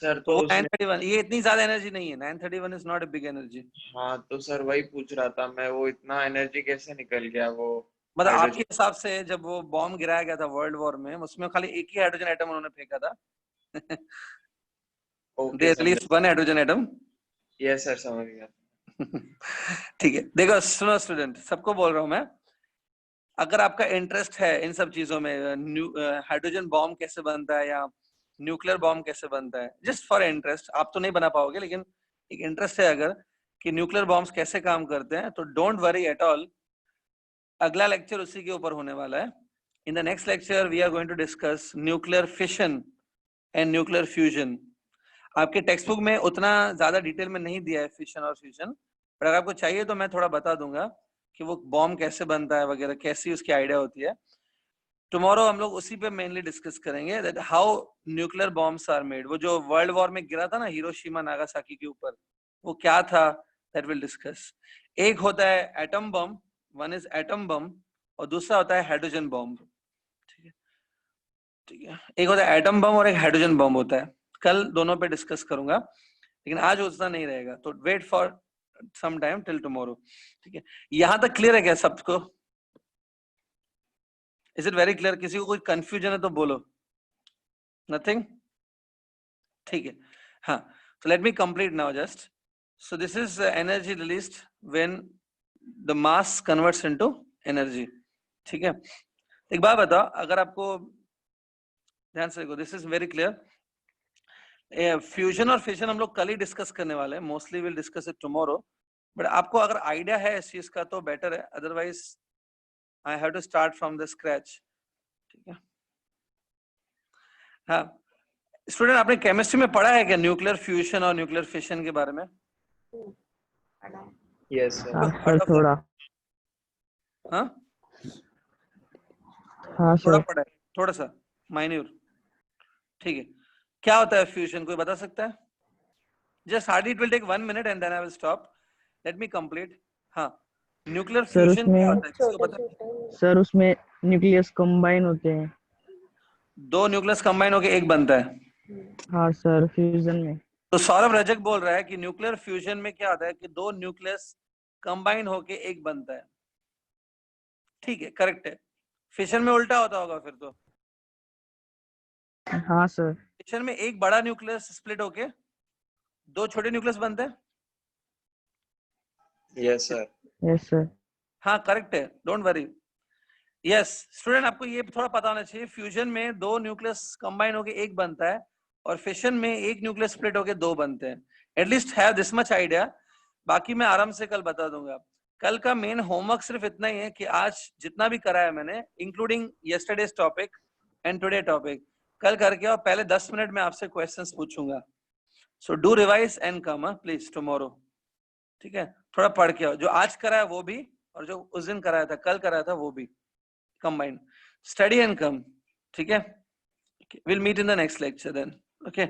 sir तो तो वो उसमें 931, ये इतनी ज्यादा एनर्जी नहीं है। 931 is not a big energy. हाँ, तो सर वही पूछ रहा था मैं, वो इतना एनर्जी कैसे निकल गया वो मतलब आपके हाइड्रोजन? हिसाब से जब वो बॉम्ब गिराया गया था वर्ल्ड वॉर में, उसमें खाली एक ही हाइड्रोजन एटम उन्होंने फेंका था। ओके दे समझ, released 1 hydrogen atom. Yes sir समझ गया। ठीक है, देखो सुनो स्टूडेंट, सबको बोल रहा हूं मैं, अगर आपका इंटरेस्ट है इन सब चीजों में, हाइड्रोजन बॉम्ब कैसे बनता है या न्यूक्लियर बॉम्ब कैसे बनता है, जस्ट फॉर इंटरेस्ट, आप तो नहीं बना पाओगे लेकिन एक इंटरेस्ट है अगर कि न्यूक्लियर बॉम्ब्स कैसे काम करते हैं, तो डोंट वरी एट ऑल। अगला लेक्चर उसी के ऊपर होने वाला है। In the next lecture we are going to discuss nuclear fission and nuclear fusion. आपके टेक्स्ट बुक में उतना ज्यादा डिटेल में नहीं दिया है फिशन और फ्यूजन, पर अगर आपको चाहिए तो मैं थोड़ा बता दूंगा कि वो बॉम्ब कैसे बनता है वगैरह, कैसी उसकी आइडिया होती है। टुमारो हम लोग उसी पे मेनली डिस्कस करेंगे, that how nuclear bombs are made. वो जो वर्ल्ड वॉर में गिरा था ना हिरोशिमा नागासाकी के ऊपर, वो क्या था, दैट विल डिस्कस। एक होता है atom bomb, one is atom bomb, और दूसरा होता है हाइड्रोजन बॉम्ब। ठीक है, ठीक है, एक होता है एटम बम और एक हाइड्रोजन बम होता है। कल दोनों पे डिस्कस करूंगा, लेकिन आज उतना नहीं रहेगा, तो wait for some time till tomorrow. ठीक है, यहां तक क्लियर है क्या सबको? Is it very clear? किसी को कोई कंफ्यूजन है तो बोलो। नथिंग? ठीक है, हाँ, so let me complete now just. So this is energy released when the mass converts into energy. ठीक है, एक बात बताओ, अगर आपको ध्यान से देखो, this is very clear. Fusion और फिशन हम लोग कल ही डिस्कस करने वाले हैं, mostly will discuss it tomorrow, but आपको अगर आइडिया है इस चीज का तो बेटर है, otherwise I have to start from the scratch. ठीक है, हाँ स्टूडेंट, आपने केमिस्ट्री में पढ़ा है क्या न्यूक्लियर फ्यूजन और न्यूक्लियर फिशन के बारे में? Yes sir. हाँ सर थोड़ा। हाँ हाँ थोड़ा सर। पढ़ा है, थोड़ा सा माइन्यूर। ठीक है, क्या होता है फ्यूजन, कोई बता सकता है? Just hardly it will take 1 minute and then I will stop, let me complete. हाँ, न्यूक्लियर सर फ्यूजन क्या उसमें होता है, किसको पता है? सर उसमें न्यूक्लियस कंबाइन होते हैं। दो न्यूक्लियस कंबाइन होके एक बनता है। हाँ सर, फ्यूजन में। तो सौरभ रजक बोल रहा है कि न्यूक्लियर फ्यूजन में क्या होता है कि दो न्यूक्लियस कंबाइन होके एक बनता है। ठीक है, करेक्ट है। फिशन में उल्टा होता होगा फिर तो। हाँ सर। फिशन में एक बड़ा न्यूक्लियस स्प्लिट होके दो छोटे न्यूक्लियस बनते हैं। Yes sir. Yes sir. हाँ करेक्ट है, डोंट वरी। यस स्टूडेंट, आपको ये थोड़ा पता होना चाहिए, फ्यूजन में दो न्यूक्लियस कंबाइन होके एक बनता है और फिशन में एक न्यूक्लियस स्प्लिट होके दो बनते हैं। At least have this much idea, बाकी मैं आराम से कल बता दूंगा। कल का मेन होमवर्क सिर्फ इतना ही है कि आज जितना भी कराया मैंने, including yesterday's topic and today topic, कल करके और पहले 10 मिनट में आपसे क्वेश्चंस पूछूंगा। So do revise and come please tomorrow. ठीक है, थोड़ा पढ़ के आओ, जो आज कराया वो भी और जो उस दिन कराया था, कल कराया था वो भी, combined study and come. ठीक है, we'll meet in the next lecture then. Okay.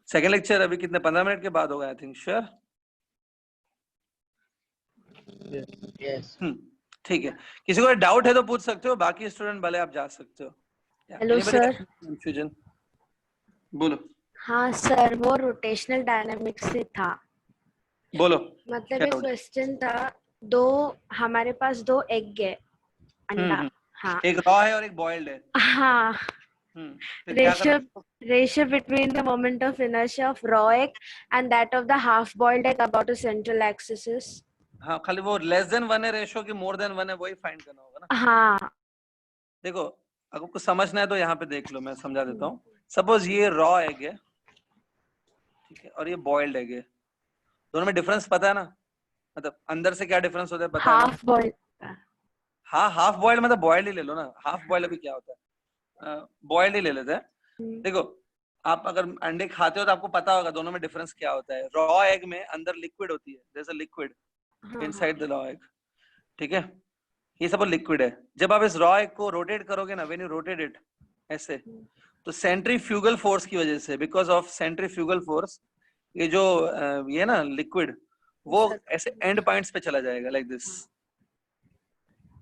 Second lecture अभी कितने 15 मिनट के बाद होगा आई थिंक, श्योर? यस। ठीक है, किसी को डाउट है तो पूछ सकते हो, बाकी स्टूडेंट भले आप जा सकते हो। Hello sir. कंफ्यूजन बोलो। हाँ सर, वो रोटेशनल डायनामिक्स से था। बोलो मतलब क्या एक doubt है? क्वेश्चन था, हमारे पास दो एग है, अंडा। हाँ एक रॉ है और एक बॉइल्ड है। हाँ। फिर क्या करना? Ratio between the moment of inertia of raw egg and that of the half boiled egg about a central axis is हाँ, खाली वो लेस देन 1 है रेशियो की मोर देन 1 है वही फाइंड करना होगा ना। हाँ देखो अगर कुछ समझना है तो यहाँ पे देख लो, मैं समझा देता हूँ। सपोज ये रॉ एग है, ठीक है, और ये बॉइल्ड एग है, दोनों में डिफरेंस पता है ना, मतलब अंदर से क्या डिफरेंस होता है पता है ना। Half boiled. हाँ, हाफ बॉइल्ड मतलब बॉइल्ड ही ले लो ना, हाफ बॉइल्ड अभी क्या होता है, बॉइल्ड ही ले लेते हैं। देखो आप अगर अंडे खाते हो तो आपको पता होगा दोनों में डिफरेंस क्या होता है। रॉ एग में अंदर लिक्विड होती है, there is a liquid inside the raw egg, ठीक है, ये सब लिक्विड है। जब आप इस रॉ एग को रोटेट करोगे ना, व्हेन यू रोटेट इट ऐसे, तो सेंट्रीफ्यूगल फोर्स की वजह से, बिकॉज ऑफ सेंट्रीफ्यूगल फोर्स, ये जो ये ना लिक्विड वो ऐसे एंड पॉइंट्स पे चला जाएगा लाइक दिस।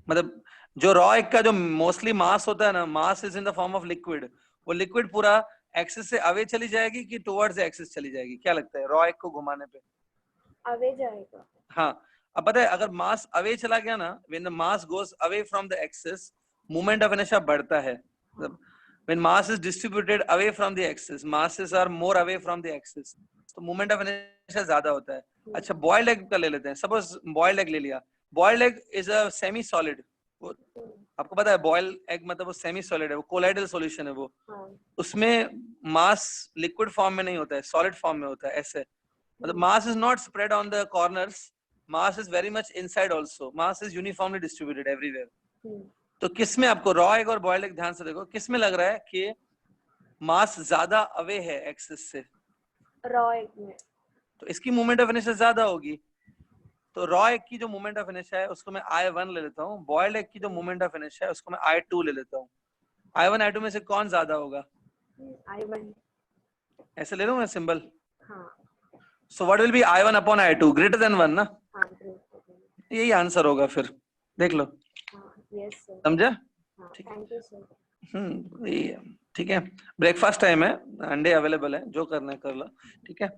मतलब जो रॉ एग का जो मोस्टली मास होता है ना, mass is in the form of liquid, वो लिक्विड पूरा एक्सिस से अवे चली जाएगी कि टुवर्ड्स एक्सिस चली जाएगी, क्या लगता है रॉ एग को घुमाने पे? अवे जाएगा। हाँ, अब पता है अगर मास अवे चला गया ना, when the mass goes away from the axis, moment of inertia बढ़ता है। मतलब when mass is distributed away from the axis, masses are more away from the axis, तो मोमेंट ऑफ इनर्शिया ज्यादा होता है। अच्छा, बॉइल्ड एग का ले लेते हैं, सपोज बॉइल्ड एग ले लिया। Boiled egg is a semi solid, आपको पता है बॉइल्ड एग मतलब वो सेमी सॉलिड है, वो कोलाइडल सॉल्यूशन है वो, उसमें मास लिक्विड फॉर्म में नहीं होता है, सॉलिड फॉर्म में होता है ऐसे। मतलब mass is not spread on the corners, mass is very much inside also, mass is uniformly distributed everywhere. तो किस में आपको रॉ एग और बॉइल्ड एग, ध्यान से देखो, किस में लग रहा है कि मास ज्यादा अवे है एक्सिस से? रॉ एग में। तो इसकी मूवमेंट ऑफ इनर्शिया ज्यादा होगी। तो रॉ एग की जो मूवमेंट ऑफ इनर्शिया है उसको मैं I1 ले लेता हूँ, बॉइल्ड एग की जो मूवमेंट ऑफ इनर्शिया है उसको मैं I2 ले लेता हूँ। I1 I2 में से कौन ज्यादा होगा? I1। ऐसे ले लूं मैं सिंबल। हाँ so what will be I1 upon I2, greater than 1 ना, हाँ यही आंसर होगा फिर, देख लो, यस सर। समझा? हाँ थैंक यू सर। यही है, ठीक है। ब्रेकफास्ट टाइम है, अंडे अवेलेबल है, जो करना है कर लो, ठीक है।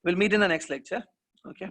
Will meet in the next lecture, okay.